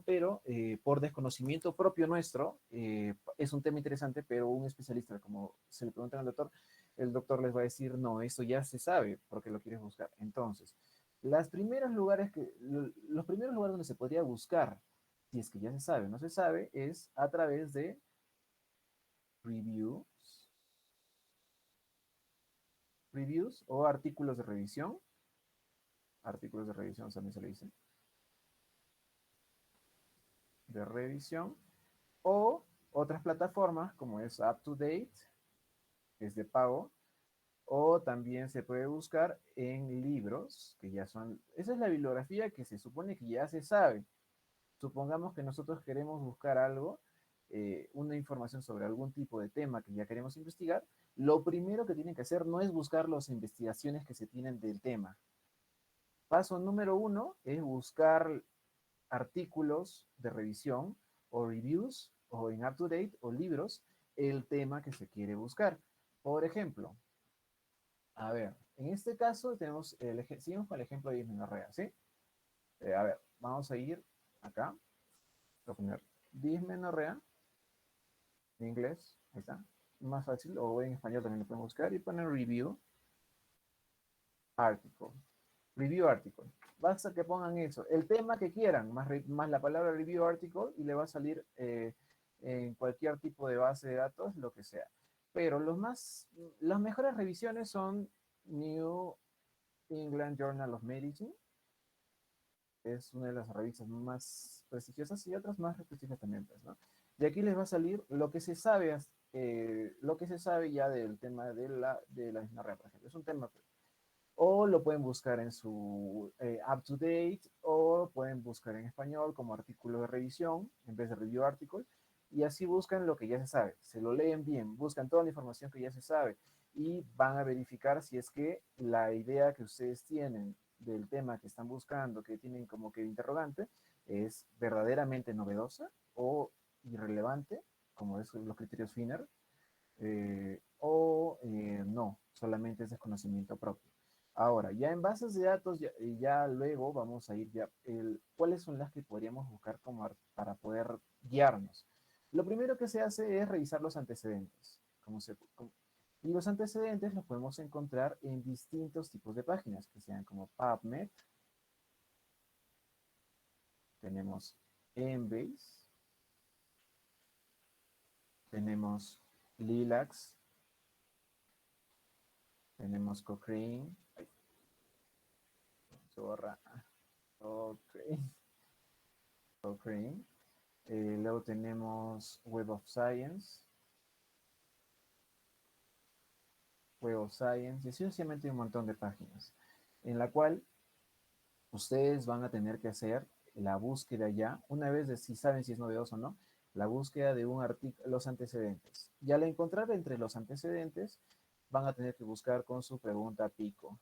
Pero por desconocimiento propio nuestro, es un tema interesante, pero un especialista, como se le pregunta al doctor, el doctor les va a decir, no, esto ya se sabe, porque lo quieres buscar. Entonces, los primeros lugares donde se podría buscar, si es que ya se sabe o no se sabe, es a través de reviews, reviews o artículos de revisión también se le dice, de revisión, o otras plataformas como es UpToDate, que es de pago, o también se puede buscar en libros, que ya son, esa es la bibliografía que se supone que ya se sabe. Supongamos que nosotros queremos buscar algo, una información sobre algún tipo de tema que ya queremos investigar, lo primero que tienen que hacer no es buscar las investigaciones que se tienen del tema. Paso número 1 es buscar artículos de revisión o reviews o en UpToDate o libros el tema que se quiere buscar. Por ejemplo, a ver, en este caso seguimos con el ejemplo de dismenorrea, ¿sí? A ver, vamos a ir acá, voy a poner dismenorrea en inglés, ahí está, más fácil, o en español también lo pueden buscar y poner review article. Review article. Basta que pongan eso, el tema que quieran, más la palabra review article y le va a salir en cualquier tipo de base de datos, lo que sea. Pero las mejores revisiones son New England Journal of Medicine, es una de las revistas más prestigiosas y otras más prestigiosas también, pues, ¿no? Y aquí les va a salir lo que se sabe ya del tema de la dismenorrea, por ejemplo. Es un tema, o lo pueden buscar en su UpToDate, o pueden buscar en español como artículo de revisión en vez de review article, y así buscan lo que ya se sabe, se lo leen bien, buscan toda la información que ya se sabe y van a verificar si es que la idea que ustedes tienen del tema que están buscando, que tienen como que interrogante, es verdaderamente novedosa o irrelevante, como es los criterios FINER, o no, solamente es desconocimiento propio. Ahora, ya en bases de datos, ya luego vamos a ir cuáles son las que podríamos buscar para poder guiarnos. Lo primero que se hace es revisar los antecedentes. Y los antecedentes los podemos encontrar en distintos tipos de páginas, que sean como PubMed, tenemos Embase, tenemos Lilacs, tenemos Cochrane, Cochrane. Luego tenemos Web of Science, y así sencillamente un montón de páginas, en la cual ustedes van a tener que hacer la búsqueda ya, una vez de si saben si es novedoso o no, la búsqueda de un artículo, los antecedentes. Y al encontrar entre los antecedentes, van a tener que buscar con su pregunta Pico.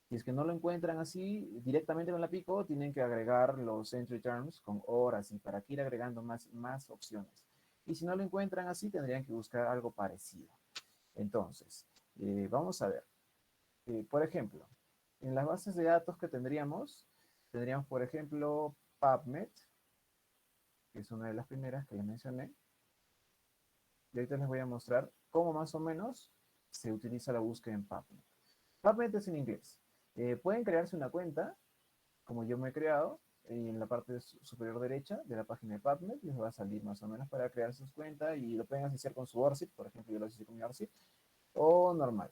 Si es que no lo encuentran así directamente con la Pico, tienen que agregar los entry terms con horas y para que ir agregando más opciones. Y si no lo encuentran así, tendrían que buscar algo parecido. Entonces, vamos a ver. Por ejemplo, en las bases de datos que tendríamos, por ejemplo, PubMed, que es una de las primeras que les mencioné. Y ahorita les voy a mostrar cómo más o menos se utiliza la búsqueda en PubMed. PubMed es en inglés. Pueden crearse una cuenta, como yo me he creado, en la parte superior derecha de la página de PubMed les va a salir más o menos para crear sus cuentas y lo pueden asociar con su ORCID, por ejemplo, yo lo hice con mi ORCID, o normal.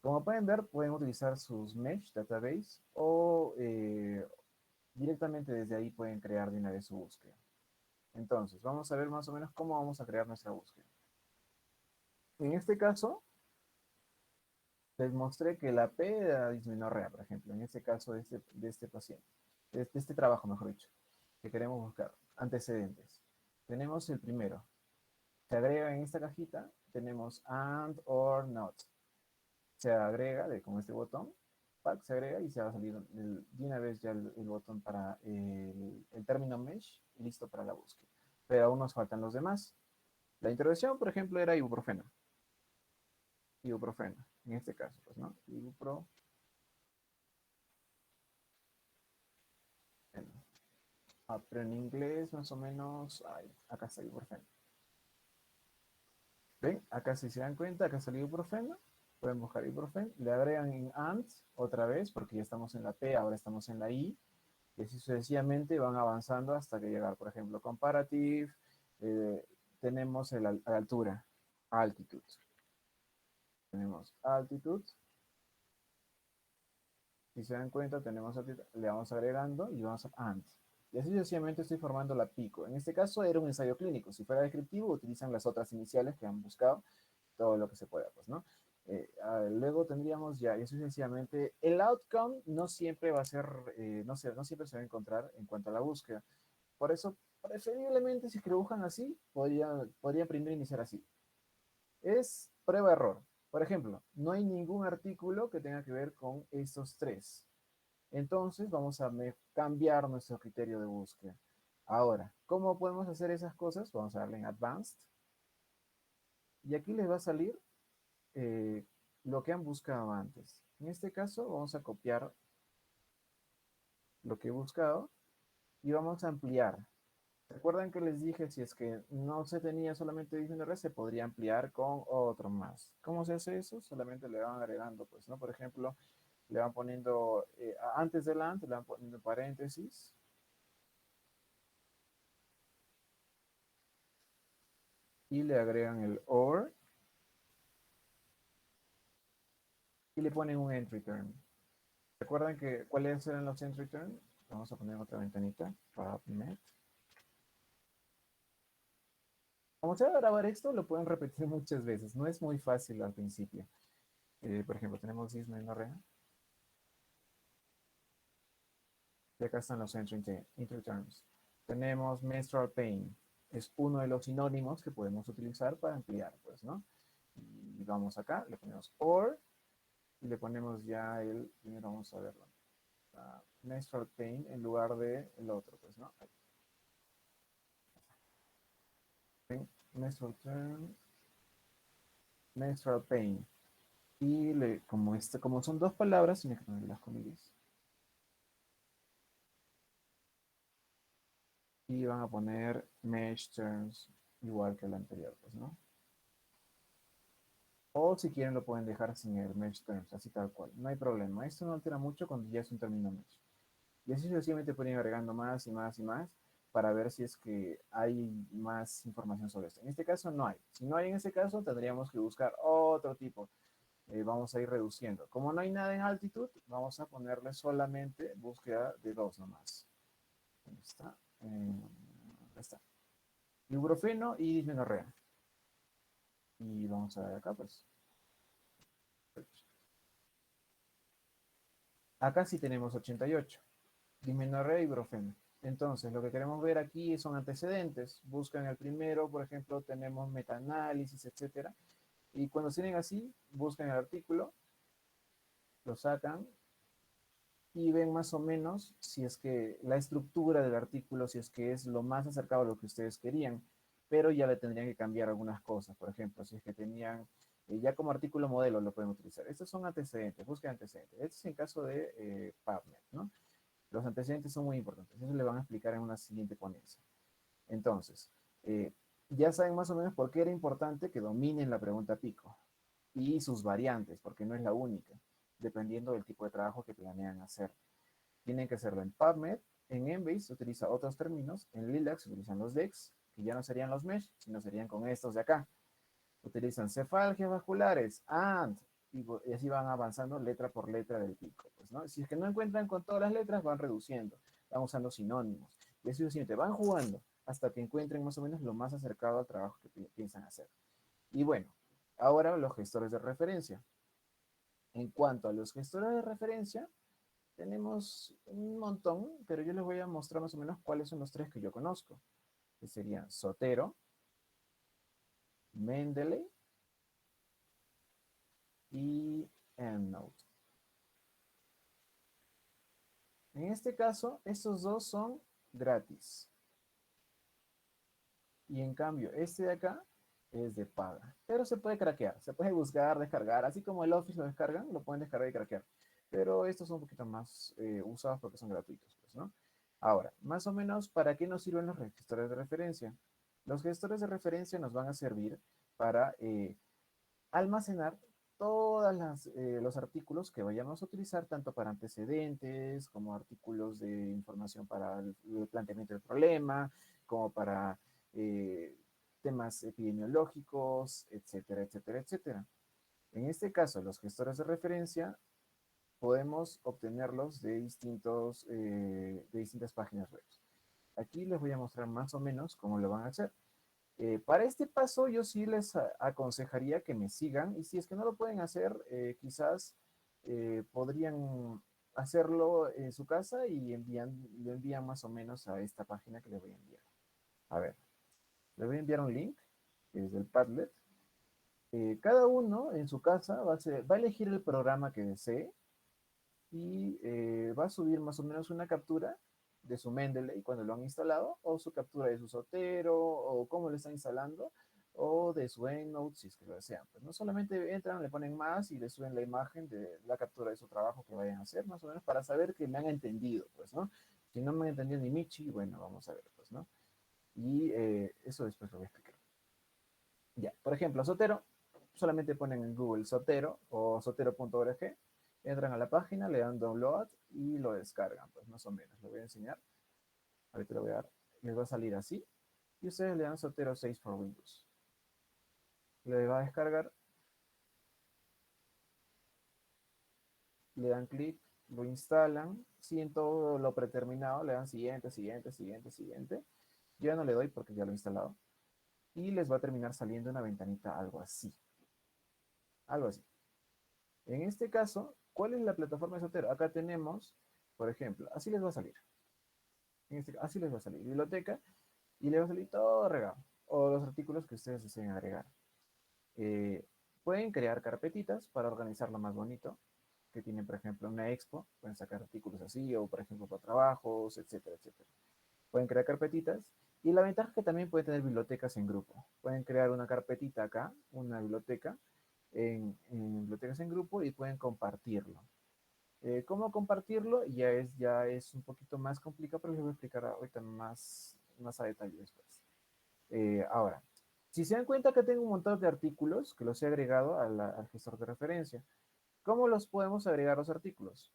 Como pueden ver, pueden utilizar sus Mesh Database o directamente desde ahí pueden crear de una vez su búsqueda. Entonces, vamos a ver más o menos cómo vamos a crear nuestra búsqueda. En este caso, les mostré que la P de la dismenorrea, por ejemplo, en este caso de este paciente, de este trabajo, mejor dicho, que queremos buscar, antecedentes. Tenemos el primero. Se agrega en esta cajita, tenemos and or not. se agrega con este botón, pack, se agrega y se va a salir de una vez ya el botón para el término mesh listo para la búsqueda. Pero aún nos faltan los demás. La intervención, por ejemplo, era ibuprofeno. Ibuprofeno, en este caso, pues, ¿no? Ibuprofeno. Pero en inglés, más o menos, acá está ibuprofeno. ¿Ven? Acá si se dan cuenta, acá salió ibuprofeno. Pueden buscar ibuprofeno. Le agregan en AND otra vez, porque ya estamos en la P, ahora estamos en la I. Y así sucesivamente van avanzando hasta que llegar, por ejemplo, comparative. Tenemos la altura, altitude. Tenemos altitude. Si se dan cuenta, tenemos altitude, le vamos agregando y vamos a AND. Y así sucesivamente estoy formando la pico. En este caso era un ensayo clínico. Si fuera descriptivo, utilizan las otras iniciales que han buscado, todo lo que se pueda, pues, ¿no? Luego tendríamos ya, y sucesivamente, el outcome no siempre va a ser, no siempre se va a encontrar en cuanto a la búsqueda. Por eso, preferiblemente, si es que lo buscan así, podrían primero iniciar así. Es prueba-error. Por ejemplo, no hay ningún artículo que tenga que ver con estos tres. Entonces vamos a cambiar nuestro criterio de búsqueda. Ahora, ¿cómo podemos hacer esas cosas? Vamos a darle en Advanced. Y aquí les va a salir lo que han buscado antes. En este caso vamos a copiar lo que he buscado y vamos a ampliar. Recuerden que les dije, si es que no se tenía solamente disminuir, se podría ampliar con otro más. ¿Cómo se hace eso? Solamente le van agregando, pues, ¿no? Por ejemplo, le van poniendo, antes del AND, le van poniendo paréntesis. Y le agregan el OR. Y le ponen un entry term. ¿Recuerdan cuáles eran los entry term? Vamos a poner otra ventanita. PubMed. Como se va a grabar esto, lo pueden repetir muchas veces. No es muy fácil al principio. Por ejemplo, tenemos dismenorrea. Y acá están los entry terms. Tenemos menstrual pain. Es uno de los sinónimos que podemos utilizar para ampliar, pues, ¿no? Y vamos acá, le ponemos OR. Y le ponemos ya primero vamos a verlo. Menstrual pain en lugar de el otro, pues, ¿no? Menstrual term, menstrual pain. Y como son dos palabras, tiene que poner las comillas. Y van a poner mesh terms igual que el anterior, pues, ¿no? O si quieren lo pueden dejar sin el mesh terms, así tal cual. No hay problema. Esto no altera mucho cuando ya es un término mesh. Y así sucesivamente pueden ir agregando más y más y más para ver si es que hay más información sobre esto. En este caso no hay. Si no hay en este caso, tendríamos que buscar otro tipo. Vamos a ir reduciendo. Como no hay nada en altitud, vamos a ponerle solamente búsqueda de 2 nomás. ¿Dónde está? Acá está. Ibuprofeno y dismenorrea. Y vamos a ver acá, pues. Acá sí tenemos 88. Dismenorrea y ibuprofeno. Entonces, lo que queremos ver aquí son antecedentes. Buscan el primero, por ejemplo, tenemos metaanálisis, etcétera. Y cuando tienen así, buscan el artículo, lo sacan y ven más o menos si es que la estructura del artículo, si es que es lo más acercado a lo que ustedes querían, pero ya le tendrían que cambiar algunas cosas. Por ejemplo, si es que tenían, ya como artículo modelo lo pueden utilizar. Estos son antecedentes, busquen antecedentes. Este es en caso de PubMed, ¿no? Los antecedentes son muy importantes. Eso le van a explicar en una siguiente ponencia. Entonces, ya saben más o menos por qué era importante que dominen la pregunta pico y sus variantes, porque no es la única, dependiendo del tipo de trabajo que planean hacer. Tienen que hacerlo en PubMed, en Embase se utiliza otros términos, en Lilac se utilizan los DEX, que ya no serían los mesh, sino serían con estos de acá. Utilizan cefalgias vasculares, AND, y así van avanzando letra por letra del pico. Pues, ¿no? Si es que no encuentran con todas las letras, van reduciendo, van usando sinónimos. Y así sucesivamente, van jugando hasta que encuentren más o menos lo más acercado al trabajo que piensan hacer. Y bueno, ahora los gestores de referencia. En cuanto a los gestores de referencia, tenemos un montón, pero yo les voy a mostrar más o menos cuáles son los tres que yo conozco, que serían Zotero, Mendeley y EndNote. En este caso, estos dos son gratis. Y en cambio, este de acá es de paga. Pero se puede craquear, se puede buscar, descargar. Así como el Office lo descargan, lo pueden descargar y craquear. Pero estos son un poquito más usados porque son gratuitos, pues, ¿no? Ahora, más o menos, ¿para qué nos sirven los gestores de referencia? Los gestores de referencia nos van a servir para almacenar todos los artículos que vayamos a utilizar, tanto para antecedentes, como artículos de información para el planteamiento del problema, como para eh, temas epidemiológicos, etcétera, etcétera, etcétera. En este caso, los gestores de referencia podemos obtenerlos de distintas páginas web. Aquí les voy a mostrar más o menos cómo lo van a hacer. Para este paso yo sí les aconsejaría que me sigan y si es que no lo pueden hacer, quizás podrían hacerlo en su casa y lo envían más o menos a esta página que les voy a enviar. A ver, les voy a enviar un link, que es del Padlet. Cada uno en su casa va a elegir el programa que desee y va a subir más o menos una captura de su Mendeley cuando lo han instalado, o su captura de su Zotero, o cómo lo están instalando, o de su EndNote, si es que lo desean. Pues no solamente entran, le ponen más y le suben la imagen de la captura de su trabajo que vayan a hacer, más o menos para saber que me han entendido, pues, ¿no? Si no me han entendido ni Michi, bueno, vamos a ver, pues, ¿no? Y eso después lo voy a explicar. Ya, por ejemplo, Zotero, solamente ponen en Google Zotero o zotero.org, entran a la página, le dan download y lo descargan, pues más o menos. Lo voy a enseñar. Ahorita lo voy a dar. Les va a salir así. Y ustedes le dan Zotero 6 for Windows. Le va a descargar, le dan clic, lo instalan. Si en todo lo predeterminado, le dan siguiente, siguiente, siguiente, siguiente. Yo ya no le doy porque ya lo he instalado. Y les va a terminar saliendo una ventanita algo así. Algo así. En este caso, ¿cuál es la plataforma de Zotero? Acá tenemos, por ejemplo, así les va a salir. Así les va a salir biblioteca y les va a salir todo regado. O los artículos que ustedes deseen agregar. Eh, Pueden crear carpetitas para organizarlo más bonito. Que tienen, por ejemplo, una expo. Pueden sacar artículos así, o por ejemplo, para trabajos, etcétera, etcétera. Pueden crear carpetitas. Y la ventaja es que también pueden tener bibliotecas en grupo. Pueden crear una carpetita acá, una biblioteca, en bibliotecas en grupo y pueden compartirlo. ¿Cómo compartirlo? Ya es un poquito más complicado, pero les voy a explicar ahorita más a detalle después. Ahora, si se dan cuenta que tengo un montón de artículos que los he agregado al gestor de referencia. ¿Cómo los podemos agregar los artículos?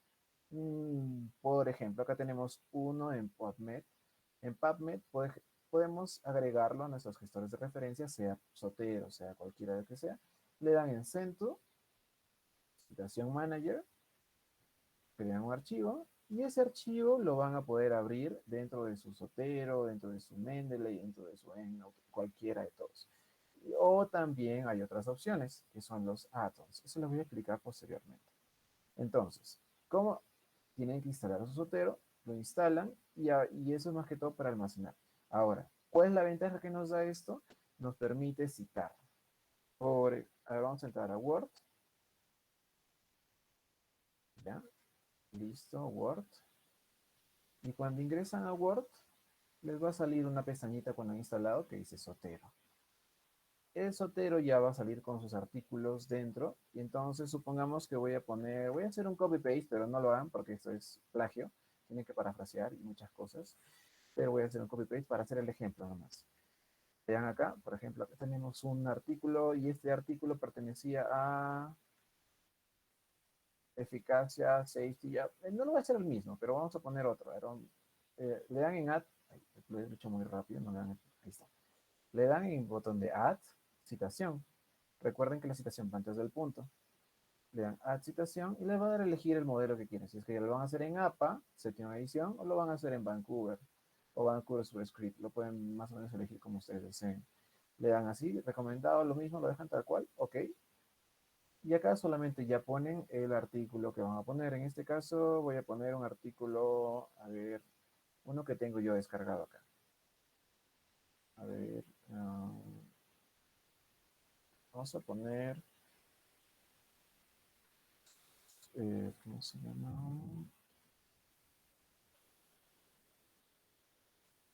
Por ejemplo, acá tenemos uno en PubMed. En PubMed podemos agregarlo a nuestros gestores de referencia, sea Zotero, sea cualquiera de que sea. Le dan en Centro, Citación Manager, crean un archivo y ese archivo lo van a poder abrir dentro de su Zotero, dentro de su Mendeley, dentro de su EndNote, cualquiera de todos. O también hay otras opciones, que son los add-ons. Eso les voy a explicar posteriormente. Entonces, ¿cómo tienen que instalar su Zotero? Lo instalan y eso es más que todo para almacenar. Ahora, ¿cuál es la ventaja que nos da esto? Nos permite citar. A ver, vamos a entrar a Word. ¿Ya? Listo, Word. Y cuando ingresan a Word, les va a salir una pestañita cuando han instalado que dice Zotero. El Zotero ya va a salir con sus artículos dentro. Y entonces supongamos que voy a hacer un copy-paste, pero no lo hagan porque esto es plagio. Tienen que parafrasear y muchas cosas. Pero voy a hacer un copy-paste para hacer el ejemplo nomás. Vean acá, por ejemplo, acá tenemos un artículo y este artículo pertenecía a eficacia, safety, ya. No lo voy a hacer el mismo, pero vamos a poner otro. Le dan en Add, lo he hecho muy rápido, no le dan, ahí está. Le dan en el botón de Add, citación. Recuerden que la citación va antes del punto. Le dan Add citación y les va a dar a elegir el modelo que quieren. Si es que ya lo van a hacer en APA, séptima edición, o lo van a hacer en Vancouver o Vancouver Superscript. Lo pueden más o menos elegir como ustedes deseen. Le dan así, recomendado, lo mismo, lo dejan tal cual, ok. Y acá solamente ya ponen el artículo que van a poner. En este caso voy a poner un artículo, a ver, uno que tengo yo descargado acá. A ver, vamos a poner ¿cómo se llama?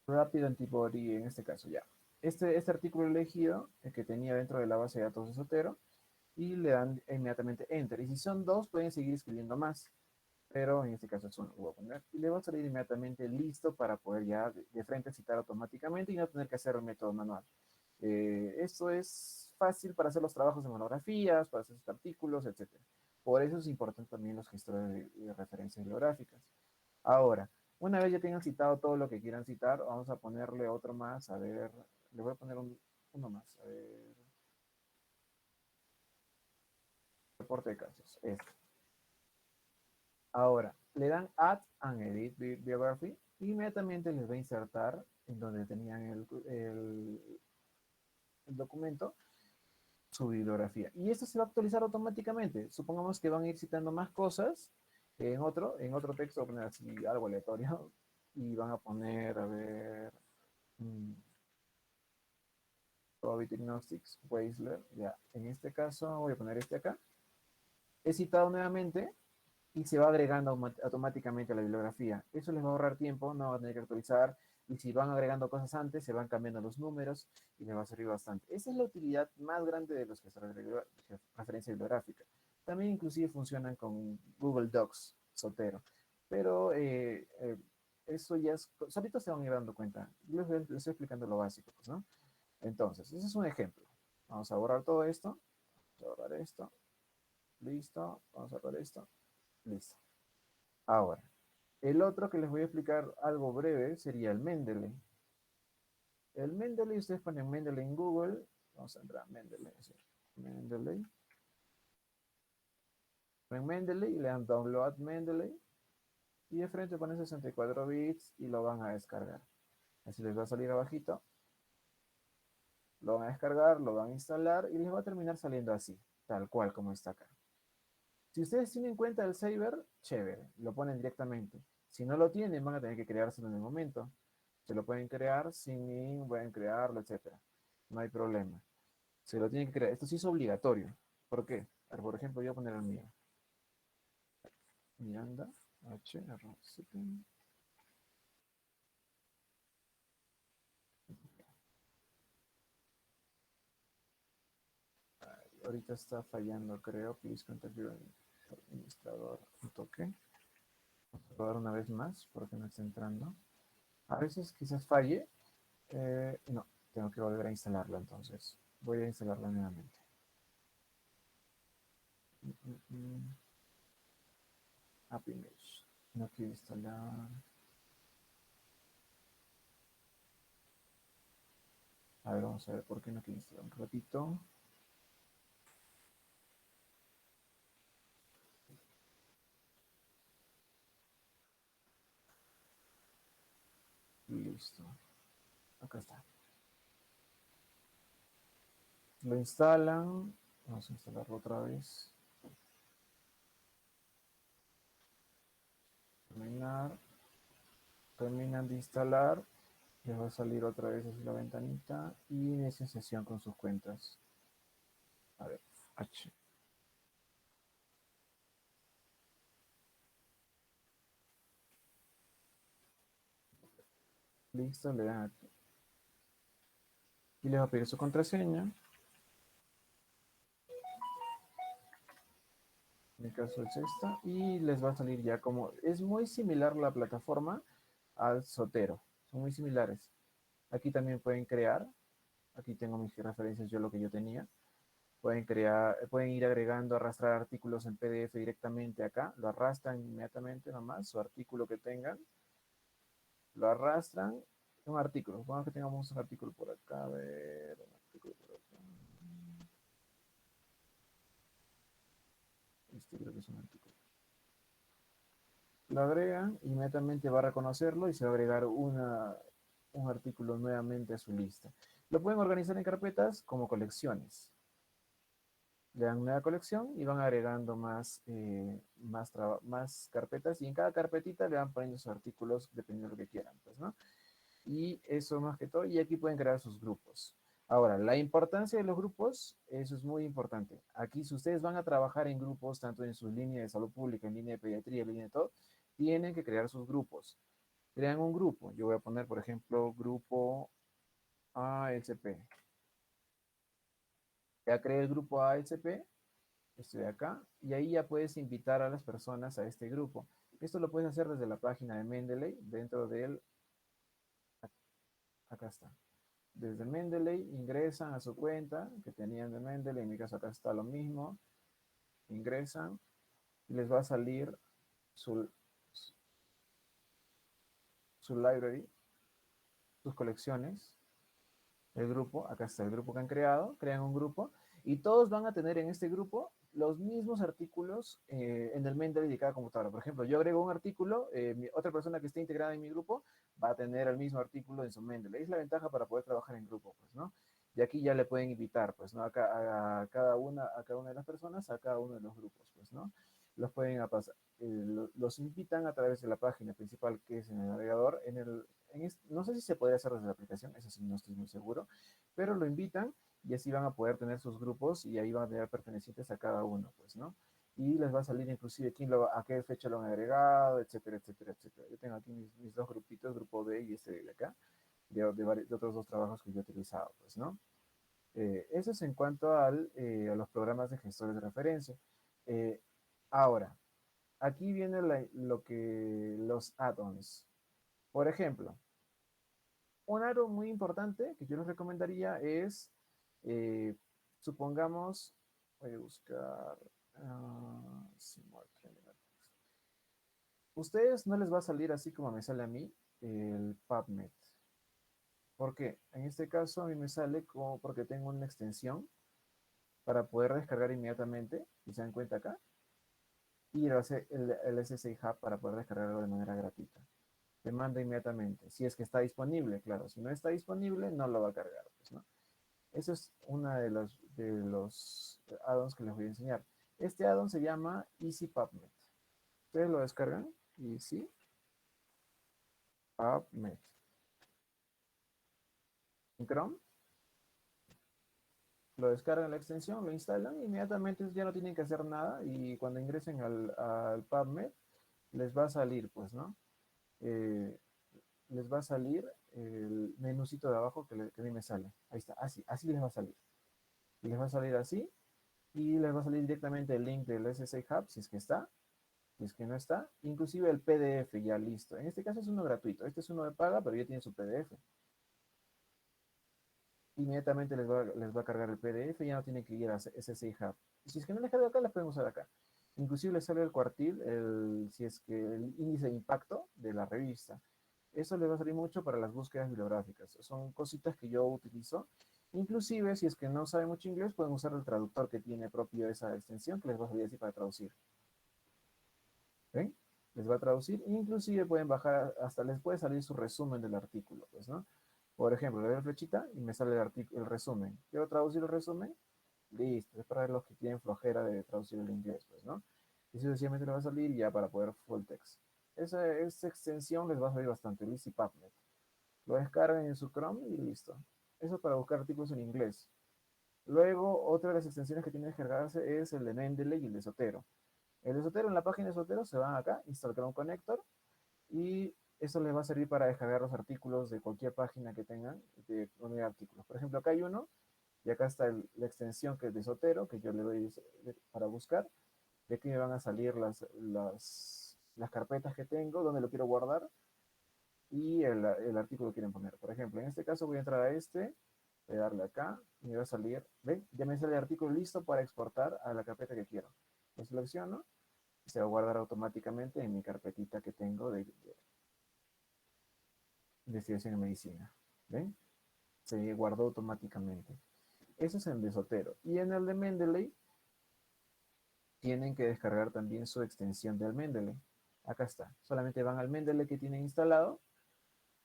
Rapid Antibody en este caso, ya. Este artículo elegido, el que tenía dentro de la base de datos de Sotero, y le dan inmediatamente Enter. Y si son dos, pueden seguir escribiendo más, pero en este caso es uno, lo voy a poner, y le va a salir inmediatamente listo para poder ya de frente citar automáticamente y no tener que hacer el método manual. Esto es fácil para hacer los trabajos de monografías, para hacer sus artículos, etc. Por eso es importante también los gestores de referencias bibliográficas. Ahora, una vez ya tengan citado todo lo que quieran citar, vamos a ponerle otro más, a ver, le voy a poner uno más, a ver, reporte de casos, este. Ahora, le dan Add and Edit Biography y inmediatamente les va a insertar en donde tenían el documento su bibliografía. Y esto se va a actualizar automáticamente. Supongamos que van a ir citando más cosas en otro texto, voy a poner así algo aleatorio y van a poner, a ver, Probability Gnostics, Weisler, ya. En este caso voy a poner este acá. He citado nuevamente y se va agregando automáticamente a la bibliografía. Eso les va a ahorrar tiempo, no van a tener que actualizar, y si van agregando cosas antes, se van cambiando los números y les va a servir bastante. Esa es la utilidad más grande de los gestores de referencia bibliográfica. También inclusive funcionan con Google Docs, Sotero, pero eso ya es, solitos se van a ir dando cuenta. Les estoy explicando lo básico, pues, ¿no? Entonces, ese es un ejemplo. Vamos a borrar todo esto, vamos a borrar esto, listo, vamos a borrar esto, listo. Ahora, el otro que les voy a explicar algo breve sería el Mendeley. El Mendeley, ustedes ponen Mendeley en Google. Vamos a entrar a Mendeley. Mendeley. Ponen Mendeley y le dan Download Mendeley. Y de frente ponen 64 bits y lo van a descargar. Así les va a salir abajito. Lo van a descargar, lo van a instalar y les va a terminar saliendo así, tal cual como está acá. Si ustedes tienen en cuenta el Saber, chévere, lo ponen directamente. Si no lo tienen, van a tener que creárselo en el momento. Se lo pueden crear sin pueden crearlo, etc. No hay problema. Se lo tienen que crear. Esto sí es obligatorio. ¿Por qué? Por ejemplo, yo voy a poner el mío. Miranda, H, R, C, ahorita está fallando, creo. Please contact your administrador. Un toque. Vamos a probar una vez más porque no está entrando. A veces quizás falle. No, tengo que volver a instalarlo entonces. Voy a instalarlo nuevamente. App Image. No quiero instalar. A ver, vamos a ver por qué no quiero instalar un ratito. Listo. Acá está. Lo instalan. Vamos a instalarlo otra vez. Terminar. Terminan de instalar. Les va a salir otra vez así la ventanita. Y inicia sesión con sus cuentas. A ver, H. Listo, le dan aquí. Y les va a pedir su contraseña. En el caso es esta. Y les va a salir ya como... Es muy similar la plataforma al Sotero. Son muy similares. Aquí también pueden crear. Aquí tengo mis referencias, yo lo que yo tenía. Pueden crear, pueden ir agregando, arrastrar artículos en PDF directamente acá. Lo arrastran inmediatamente nomás, su artículo que tengan. Lo arrastran. Un artículo. Vamos que tengamos un artículo por acá. A ver, un artículo por acá. Este creo que es un artículo. Lo agregan, inmediatamente va a reconocerlo y se va a agregar un artículo nuevamente a su lista. Lo pueden organizar en carpetas como colecciones. Le dan nueva colección y van agregando más carpetas y en cada carpetita le van poniendo sus artículos dependiendo de lo que quieran, pues, ¿no? Y eso más que todo, y aquí pueden crear sus grupos. Ahora, la importancia de los grupos, eso es muy importante. Aquí, si ustedes van a trabajar en grupos, tanto en su línea de salud pública, en línea de pediatría, en línea de todo, tienen que crear sus grupos. Crean un grupo. Yo voy a poner, por ejemplo, grupo ASP. Ya creé el grupo ASP, estoy acá, y ahí ya puedes invitar a las personas a este grupo. Esto lo puedes hacer desde la página de Mendeley, dentro del, acá está. Desde Mendeley ingresan a su cuenta que tenían de Mendeley, en mi caso acá está lo mismo, ingresan y les va a salir su, su library, sus colecciones, el grupo, acá está el grupo que han creado, crean un grupo y todos van a tener en este grupo los mismos artículos en el Mendeley de cada computadora. Por ejemplo, yo agrego un artículo, otra persona que esté integrada en mi grupo va a tener el mismo artículo en su Mendeley. Es la ventaja para poder trabajar en grupo, pues, ¿no? Y aquí ya le pueden invitar, pues, ¿no? A cada una de las personas, a cada uno de los grupos, pues, ¿no? Los pueden pasar, los invitan a través de la página principal que es en el navegador, no sé si se puede hacer desde la aplicación, eso sí no estoy muy seguro, pero lo invitan y así van a poder tener sus grupos y ahí van a tener pertenecientes a cada uno, pues, ¿no? Y les va a salir inclusive a qué fecha lo han agregado, etcétera, etcétera, etcétera. Yo tengo aquí mis dos grupitos, grupo B y este de acá, de otros dos trabajos que yo he utilizado, pues, ¿no? Eso es en cuanto a los programas de gestores de referencia. Eh, Ahora, aquí viene los add-ons. Por ejemplo, un add-on muy importante que yo les recomendaría es, eh, supongamos, voy a buscar, ustedes no les va a salir así como me sale a mí el PubMed. ¿Por qué? En este caso a mí me sale como porque tengo una extensión para poder descargar inmediatamente, y se dan cuenta acá, y el SSI Hub para poder descargarlo de manera gratuita. Te manda inmediatamente, si es que está disponible, claro. Si no está disponible, no lo va a cargar, pues, ¿no? Eso es una de los add-ons que les voy a enseñar. Este add-on se llama Easy PubMed. Ustedes lo descargan, Easy PubMed. En Chrome, lo descargan la extensión, lo instalan, e inmediatamente ya no tienen que hacer nada y cuando ingresen al PubMed, les va a salir, pues, ¿no? Eh, Les va a salir el menucito de abajo que a mí me sale. Ahí está, así les va a salir. Y les va a salir así y les va a salir directamente el link del SSI Hub si es que está, si es que no está, inclusive el PDF ya listo. En este caso es uno gratuito, este es uno de paga, pero ya tiene su PDF. Inmediatamente les va a cargar el PDF y ya no tienen que ir a SSI Hub. Y si es que no les carga acá, las pueden usar acá. Inclusive les sale el cuartil, si es que el índice de impacto de la revista. Eso les va a salir mucho para las búsquedas bibliográficas. Son cositas que yo utilizo. Inclusive, si es que no saben mucho inglés, pueden usar el traductor que tiene propio esa extensión, que les va a salir así para traducir. ¿Ven? Les va a traducir. Inclusive pueden bajar, hasta les puede salir su resumen del artículo, pues, ¿no? Por ejemplo, le doy la flechita y me sale el resumen. Quiero traducir el resumen. Listo. Es para los que tienen flojera de traducir el inglés, pues, ¿no? Y sencillamente le va a salir ya para poder full text. Esa extensión les va a salir bastante. Easy PubMed. Lo descargan en su Chrome y listo. Eso para buscar artículos en inglés. Luego, otra de las extensiones que tiene que descargarse es el de Mendeley y el de Zotero. El de Zotero, en la página de Zotero, se van acá, instalar un connector y eso les va a servir para descargar los artículos de cualquier página que tengan de unidad de artículos. Por ejemplo, acá hay uno y acá está la extensión que es de Zotero, que yo le doy para buscar. De aquí me van a salir las carpetas que tengo, donde lo quiero guardar y el artículo que quieren poner. Por ejemplo, en este caso voy a entrar a este, voy a darle acá y me va a salir, ¿ven? Ya me sale el artículo listo para exportar a la carpeta que quiero. Lo selecciono y se va a guardar automáticamente en mi carpetita que tengo de investigación en medicina. ¿Ven? Se guardó automáticamente. Eso es en el de Zotero. Y en el de Mendeley tienen que descargar también su extensión del Mendeley. Acá está. Solamente van al Mendeley que tienen instalado,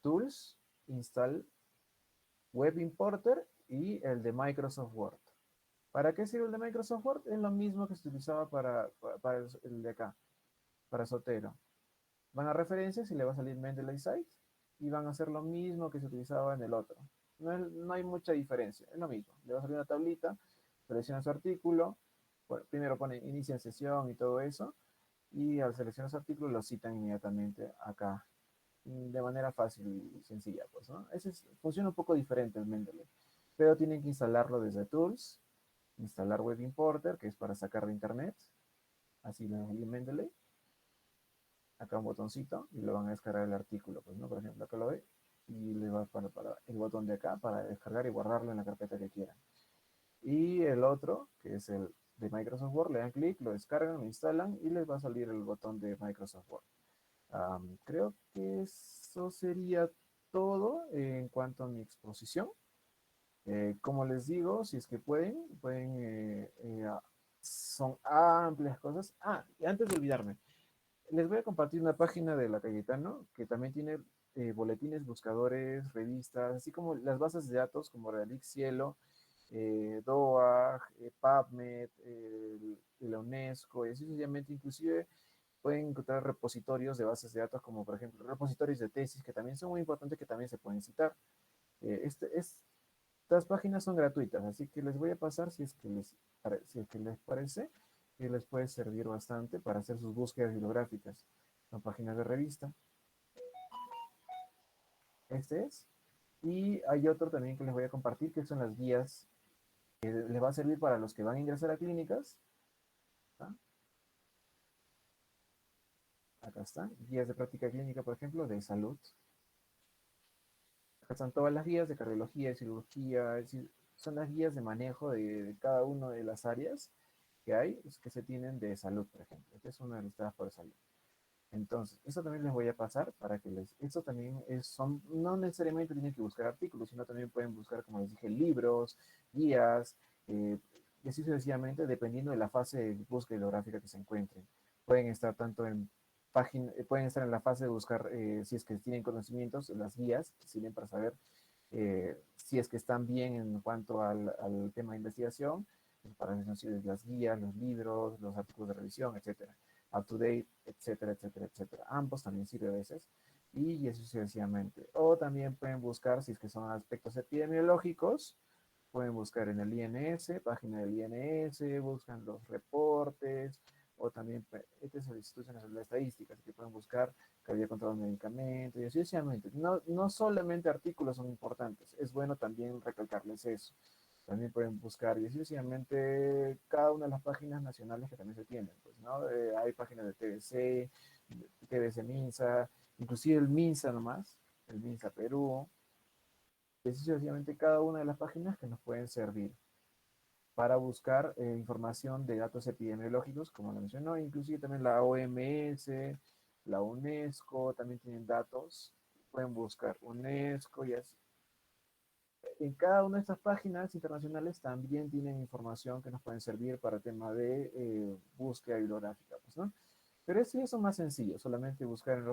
Tools, Install Web Importer y el de Microsoft Word. ¿Para qué sirve el de Microsoft Word? Es lo mismo que se utilizaba para el de acá, para Zotero. Van a referencias y le va a salir Mendeley Site y van a hacer lo mismo que se utilizaba en el otro. no hay mucha diferencia, es lo mismo. Le va a salir una tablita, selecciona su artículo, bueno, primero pone inicia sesión y todo eso, y al seleccionar su artículo lo citan inmediatamente acá, de manera fácil y sencilla, pues, ¿no? Funciona un poco diferente el Mendeley, pero tienen que instalarlo desde Tools, instalar Web Importer, que es para sacar de internet, así lo en Mendeley, acá un botoncito y lo van a descargar el artículo, pues, ¿no? Por ejemplo, acá lo ve y le va para el botón de acá para descargar y guardarlo en la carpeta que quieran. Y el otro, que es el de Microsoft Word, le dan clic, lo descargan, lo instalan y les va a salir el botón de Microsoft Word. Creo que eso sería todo en cuanto a mi exposición. Como les digo, si es que pueden, son amplias cosas. Y antes de olvidarme, les voy a compartir una página de la Cayetano que también tiene boletines, buscadores, revistas, así como las bases de datos como Realix Cielo, DOAG, PubMed, la UNESCO, y así sucesivamente. Inclusive pueden encontrar repositorios de bases de datos como por ejemplo repositorios de tesis que también son muy importantes, que también se pueden citar. Estas páginas son gratuitas, así que les voy a pasar si es que les parece que les puede servir bastante para hacer sus búsquedas bibliográficas. Son páginas de revista. Este es. Y hay otro también que les voy a compartir, que son las guías que les va a servir para los que van a ingresar a clínicas. ¿Ah? Acá están. Guías de práctica clínica, por ejemplo, de salud. Acá están todas las guías de cardiología, de cirugía, es decir, son las guías de manejo de cada una de las áreas que hay, que se tienen de salud, por ejemplo. Esta es una de las listadas por salud. Entonces, eso también les voy a pasar para que eso también no necesariamente tienen que buscar artículos, sino también pueden buscar, como les dije, libros, guías, y así sucesivamente, dependiendo de la fase de búsqueda bibliográfica que se encuentren. Pueden estar tanto en pueden estar en la fase de buscar, si es que tienen conocimientos, las guías, que sirven para saber si es que están bien en cuanto al tema de investigación, para las guías, los libros, los artículos de revisión, etcétera, up to date, etcétera, etcétera, etcétera. Ambos también sirven a veces y así sucesivamente. O también pueden buscar, si es que son aspectos epidemiológicos, pueden buscar en el INS, página del INS, buscan los reportes, o también, este es el Instituto Nacional de Estadística, así que pueden buscar que había control de medicamentos, y así sucesivamente. No solamente artículos son importantes, es bueno también recalcarles eso. También pueden buscar, y así sucesivamente, cada una de las páginas nacionales que también se tienen, pues, ¿no? Hay páginas de TBC, TBC Minsa, inclusive el Minsa nomás, el Minsa Perú, y así sucesivamente cada una de las páginas que nos pueden servir para buscar información de datos epidemiológicos, como lo mencionó, inclusive también la OMS, la UNESCO, también tienen datos, pueden buscar UNESCO y así. En cada una de estas páginas internacionales también tienen información que nos pueden servir para el tema de búsqueda bibliográfica, pues, ¿no? Pero eso es más sencillo, solamente buscar en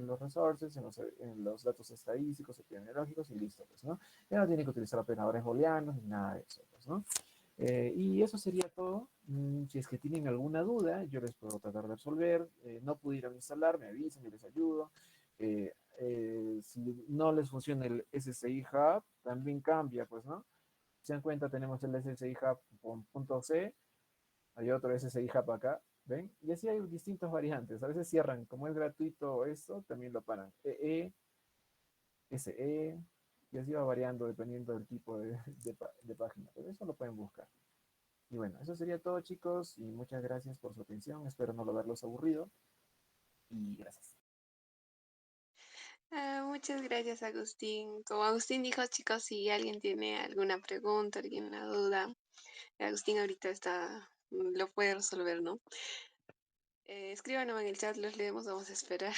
los resources, en los datos estadísticos, epidemiológicos y listo, pues, ¿no? Ya no tienen que utilizar operadores booleanos ni nada de eso, pues, ¿no? Y eso sería todo. Si es que tienen alguna duda, yo les puedo tratar de resolver. No pudieron instalar, me avisan, yo les ayudo. Si no les funciona el SSI Hub, también cambia, pues, ¿no? Si se dan cuenta, tenemos el SSI Hub con punto .c, hay otro SSI Hub acá, ¿ven? Y así hay distintas variantes. A veces cierran, como es gratuito esto, también lo paran. SE, y así va variando dependiendo del tipo de página. Pero eso lo pueden buscar. Y bueno, eso sería todo, chicos, y muchas gracias por su atención. Espero no haberlos aburrido. Y gracias. Muchas gracias, Agustín. Como Agustín dijo, chicos, si alguien tiene alguna pregunta, alguna duda, Agustín ahorita lo puede resolver, ¿no? Escríbanos en el chat, los leemos, vamos a esperar.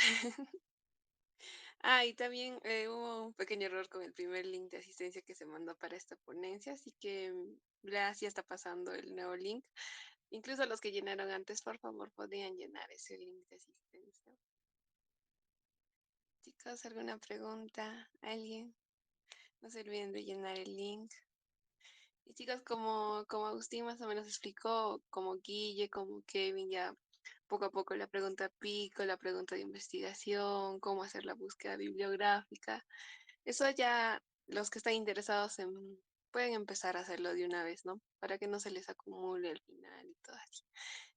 Y también hubo un pequeño error con el primer link de asistencia que se mandó para esta ponencia, así que ya está pasando el nuevo link. Incluso los que llenaron antes, por favor, podrían llenar ese link de asistencia. Chicos, ¿alguna pregunta? ¿Alguien? No se olviden de llenar el link. Y chicos, como Agustín más o menos explicó, como Guille, como Kevin, ya poco a poco la pregunta pico, la pregunta de investigación, cómo hacer la búsqueda bibliográfica, eso ya los que están interesados pueden empezar a hacerlo de una vez, ¿no? Para que no se les acumule al final y todo así.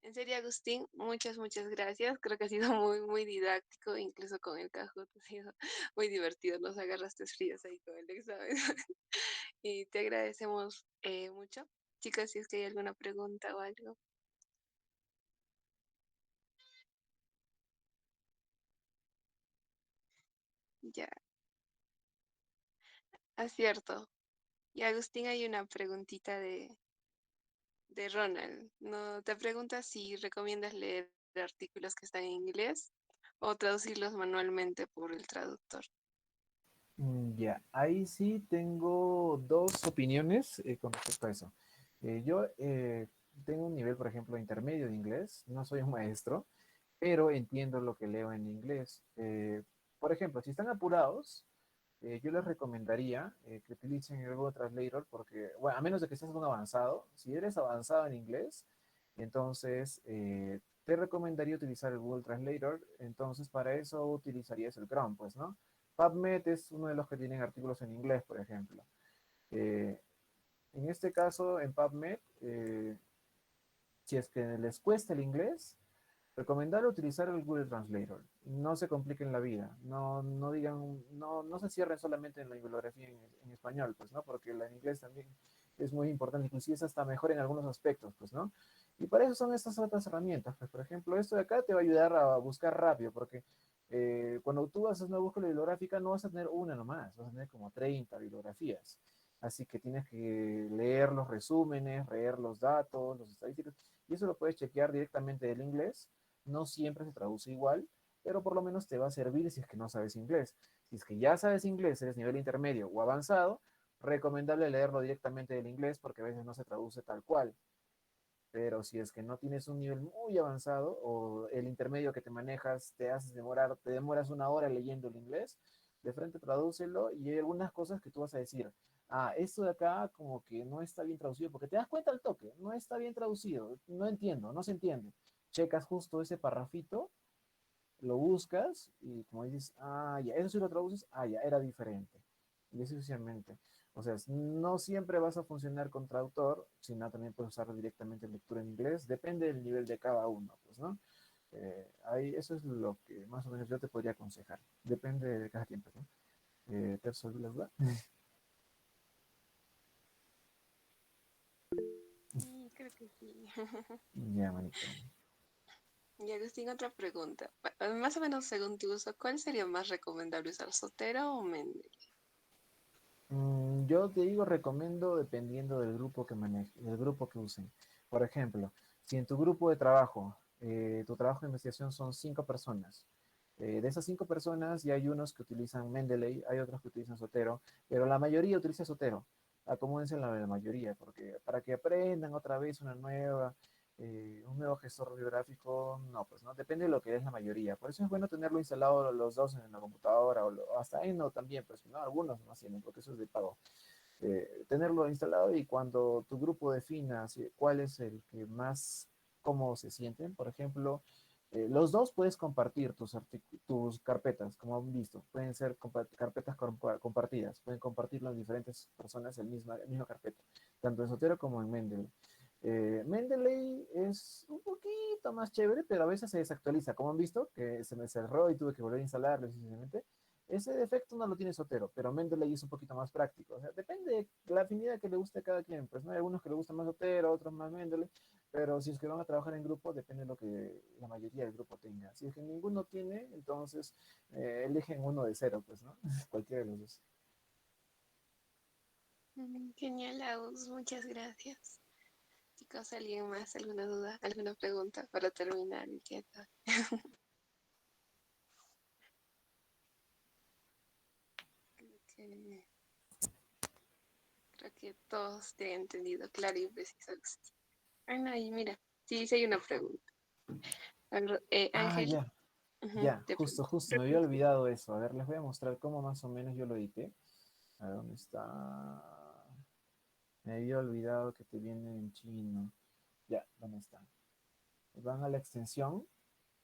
En serio, Agustín, muchas gracias. Creo que ha sido muy didáctico, incluso con el Kahoot ha sido muy divertido. Nos agarraste fríos ahí con el examen. Y te agradecemos mucho. Chicas, si es que hay alguna pregunta o algo. Ya, acierto. Y Agustín, hay una preguntita de Ronald. No, te pregunta si recomiendas leer artículos que están en inglés o traducirlos manualmente por el traductor. Ya, ahí sí tengo dos opiniones con respecto a eso. Yo tengo un nivel, por ejemplo, intermedio de inglés, no soy un maestro, pero entiendo lo que leo en inglés. Por ejemplo, si están apurados, yo les recomendaría que utilicen el Google Translator porque, bueno, a menos de que seas un avanzado, si eres avanzado en inglés, entonces te recomendaría utilizar el Google Translator. Entonces, para eso utilizarías el Chrome, pues, ¿no? PubMed es uno de los que tienen artículos en inglés, por ejemplo. Eh, en este caso, en PubMed, si es que les cuesta el inglés, recomendar utilizar el Google Translator. No se compliquen la vida. No digan, no se cierren solamente en la bibliografía en español, pues, ¿no? Porque la en inglés también es muy importante, inclusive es hasta mejor en algunos aspectos, pues, ¿no? Y para eso son estas otras herramientas. Pues, por ejemplo, esto de acá te va a ayudar a buscar rápido, porque cuando tú haces una búsqueda bibliográfica no vas a tener una nomás, vas a tener como 30 bibliografías. Así que tienes que leer los resúmenes, leer los datos, los estadísticos, y eso lo puedes chequear directamente del inglés. No siempre se traduce igual, pero por lo menos te va a servir si es que no sabes inglés. Si es que ya sabes inglés, eres nivel intermedio o avanzado, recomendable leerlo directamente del inglés porque a veces no se traduce tal cual. Pero si es que no tienes un nivel muy avanzado o el intermedio que te manejas te haces demorar, te demoras una hora leyendo el inglés, de frente tradúcelo y hay algunas cosas que tú vas a decir, ah, esto de acá como que no está bien traducido, porque te das cuenta al toque, no está bien traducido, no entiendo, no se entiende. Checas justo ese parrafito, lo buscas y como dices, ah, ya, eso sí lo traduces, ah, ya, era diferente. Y así sucesivamente. O sea, no siempre vas a funcionar con traductor, sino también puedes usar directamente lectura en inglés, depende del nivel de cada uno, pues, ¿no? Ahí, eso es lo que más o menos yo te podría aconsejar. Depende de cada quien, pues, ¿no? ¿Te resolví la duda? Sí, creo que sí. Ya, manito. Y Agustín, otra pregunta. Más o menos según tu uso, ¿cuál sería más recomendable usar, Sotero o Mendel? Yo te digo, recomiendo dependiendo del grupo que maneje, del grupo que usen. Por ejemplo, si en tu grupo de trabajo, tu trabajo de investigación son 5 personas, de esas 5 personas ya hay unos que utilizan Mendeley, hay otros que utilizan Sotero, pero la mayoría utiliza Sotero. Acomódense la mayoría, porque para que aprendan otra vez un nuevo gestor biográfico, no, pues no, depende de lo que es la mayoría. Por eso es bueno tenerlo instalado los dos en la computadora o hasta en no también, pues no, algunos no tienen, porque eso es de pago. Tenerlo instalado y cuando tu grupo defina cuál es el que más cómodo se sienten, por ejemplo, los dos puedes compartir tus carpetas, como han visto, pueden ser carpetas compartidas, pueden compartirlo en diferentes personas el misma carpeta, tanto en Sotero como en Mendeley. Mendeley es un poquito más chévere, pero a veces se desactualiza, como han visto, que se me cerró y tuve que volver a instalarlo sencillamente. Ese defecto no lo tiene Sotero, pero Mendeley es un poquito más práctico. O sea, depende de la afinidad que le guste a cada quien. Pues no hay algunos que le gustan más Sotero, otros más Mendeley, pero si es que van a trabajar en grupo, depende de lo que la mayoría del grupo tenga. Si es que ninguno tiene, entonces eligen uno de cero, pues, ¿no? Cualquiera de los dos. Genial, Agus, muchas gracias. Chicos, ¿alguien más? ¿Alguna duda? ¿Alguna pregunta para terminar el día de hoy? Creo que, creo que todos te han entendido claro y preciso, Agustín. Ay, no, y mira, sí, sí hay una pregunta. Ah, Ángel, ya, ujú, ya, te justo, pregunto. justo, me había olvidado eso. A ver, les voy a mostrar cómo más o menos yo lo edité. A ver, ¿dónde está? Me había olvidado que te viene en chino. Ya, ¿dónde está? Van a la extensión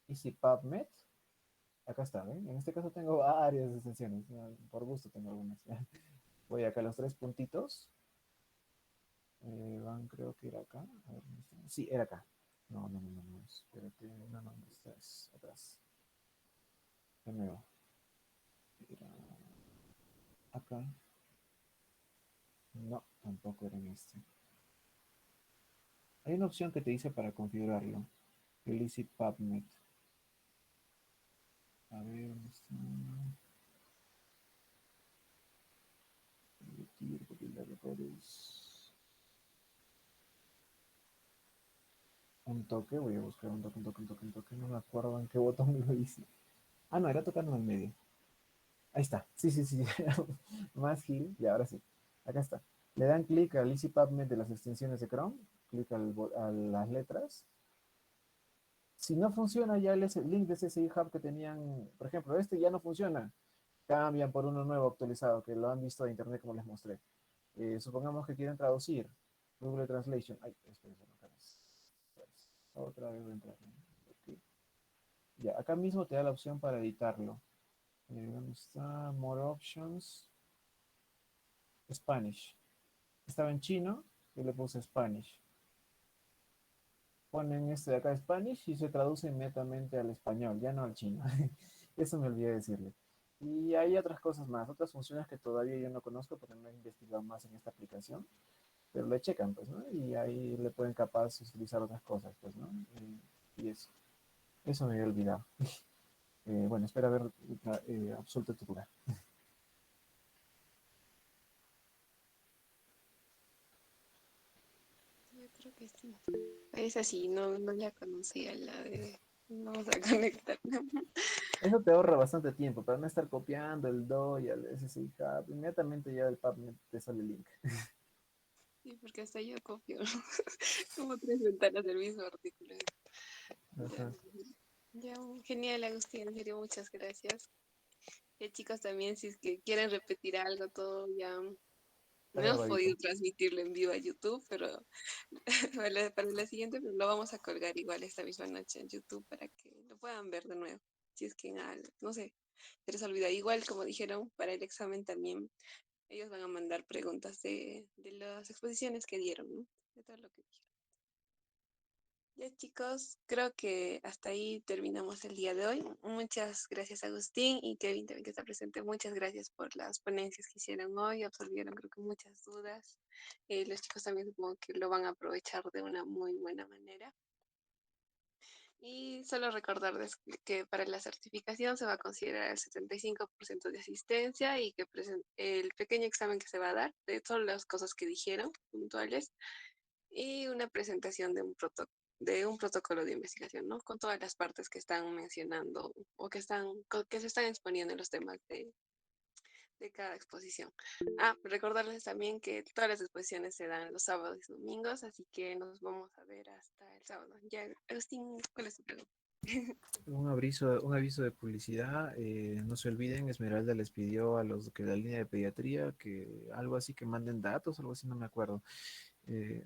Easy PubMed. Acá está, ¿ven? En este caso tengo varias extensiones. ¿No? Por gusto tengo algunas. Voy acá a los tres puntitos. Van, creo que era acá. A ver, ¿dónde está? Sí, era acá. No. Espérate, no, ¿dónde estás? Atrás. De nuevo. Era acá. No, tampoco era en este. Hay una opción que te dice para configurarlo. Easy PubMed. A ver, ¿dónde está? Permitir copiar errores. Un toque, voy a buscar un toque. No me acuerdo en qué botón lo hice. Ah, no, era tocando en el medio. Ahí está. Sí. Más Gil. Y ahora sí. Acá está. Le dan clic al Easy PubMed de las extensiones de Chrome. Clic a las letras. Si no funciona ya el link de CSI Hub que tenían, por ejemplo, este ya no funciona. Cambian por uno nuevo actualizado, que lo han visto de internet como les mostré. Supongamos que quieren traducir. Google Translation. Ay, espérense, no, otra vez voy a entrar. Okay. Ya, acá mismo te da la opción para editarlo. ¿Dónde está? More options. Spanish. Estaba en chino, yo le puse Spanish. Ponen este de acá Spanish y se traduce inmediatamente al español, ya no al chino. Eso me olvidé decirle. Y hay otras cosas más, otras funciones que todavía yo no conozco porque no he investigado más en esta aplicación, pero le checan, pues, ¿no? Y ahí le pueden capaz utilizar otras cosas, pues, ¿no? Y eso me había olvidado. Bueno, espera a ver, absuelto tu lugar. Yo creo que sí. Esa sí, no la conocía, la de vamos a conectar. Eso te ahorra bastante tiempo para no estar copiando el Do y el SSI Hub. Inmediatamente ya el PubMed te sale el link. Sí, porque hasta yo copio como tres ventanas del mismo artículo. Ya, Ajá. ya, genial, Agustín, en serio, muchas gracias. Chicos, también si es que quieren repetir algo, todo ya no Está hemos grabadito. podido transmitirlo en vivo a YouTube, pero para la siguiente pues, lo vamos a colgar igual esta misma noche en YouTube para que lo puedan ver de nuevo. Si es que no sé, se les olvida. Igual, como dijeron, para el examen también ellos van a mandar preguntas de las exposiciones que dieron, ¿no? De todo lo que dijeron. Ya chicos, creo que hasta ahí terminamos el día de hoy. Muchas gracias Agustín y Kevin también que está presente. Muchas gracias por las ponencias que hicieron hoy. Absolvieron creo que muchas dudas. Los chicos también supongo que lo van a aprovechar de una muy buena manera. Y solo recordarles que para la certificación se va a considerar el 75% de asistencia y que el pequeño examen que se va a dar de todas las cosas que dijeron puntuales y una presentación de un protocolo de investigación, ¿no? Con todas las partes que están mencionando o que se están exponiendo en los temas de cada exposición. Recordarles también que todas las exposiciones se dan los sábados y domingos, así que nos vamos a ver hasta el sábado. Ya, Agustín, ¿cuál es tu pregunta? Un aviso de publicidad. No se olviden, Esmeralda les pidió a los que la línea de pediatría que algo así que manden datos, algo así, no me acuerdo.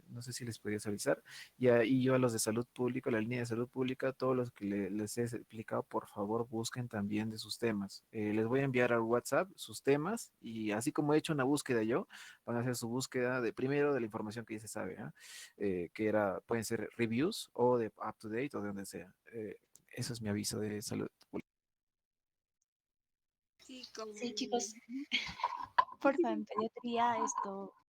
No sé si les podías avisar. Y yo a los de salud pública, la línea de salud pública, todos los que les he explicado, por favor, busquen también de sus temas. Les voy a enviar al WhatsApp sus temas y así como he hecho una búsqueda yo, van a hacer su búsqueda de primero de la información que ya se sabe, ¿ah? Que pueden ser reviews o de up to date o de donde sea. Eso es mi aviso de salud pública. Sí, como... Sí, chicos, porfa, en pediatría esto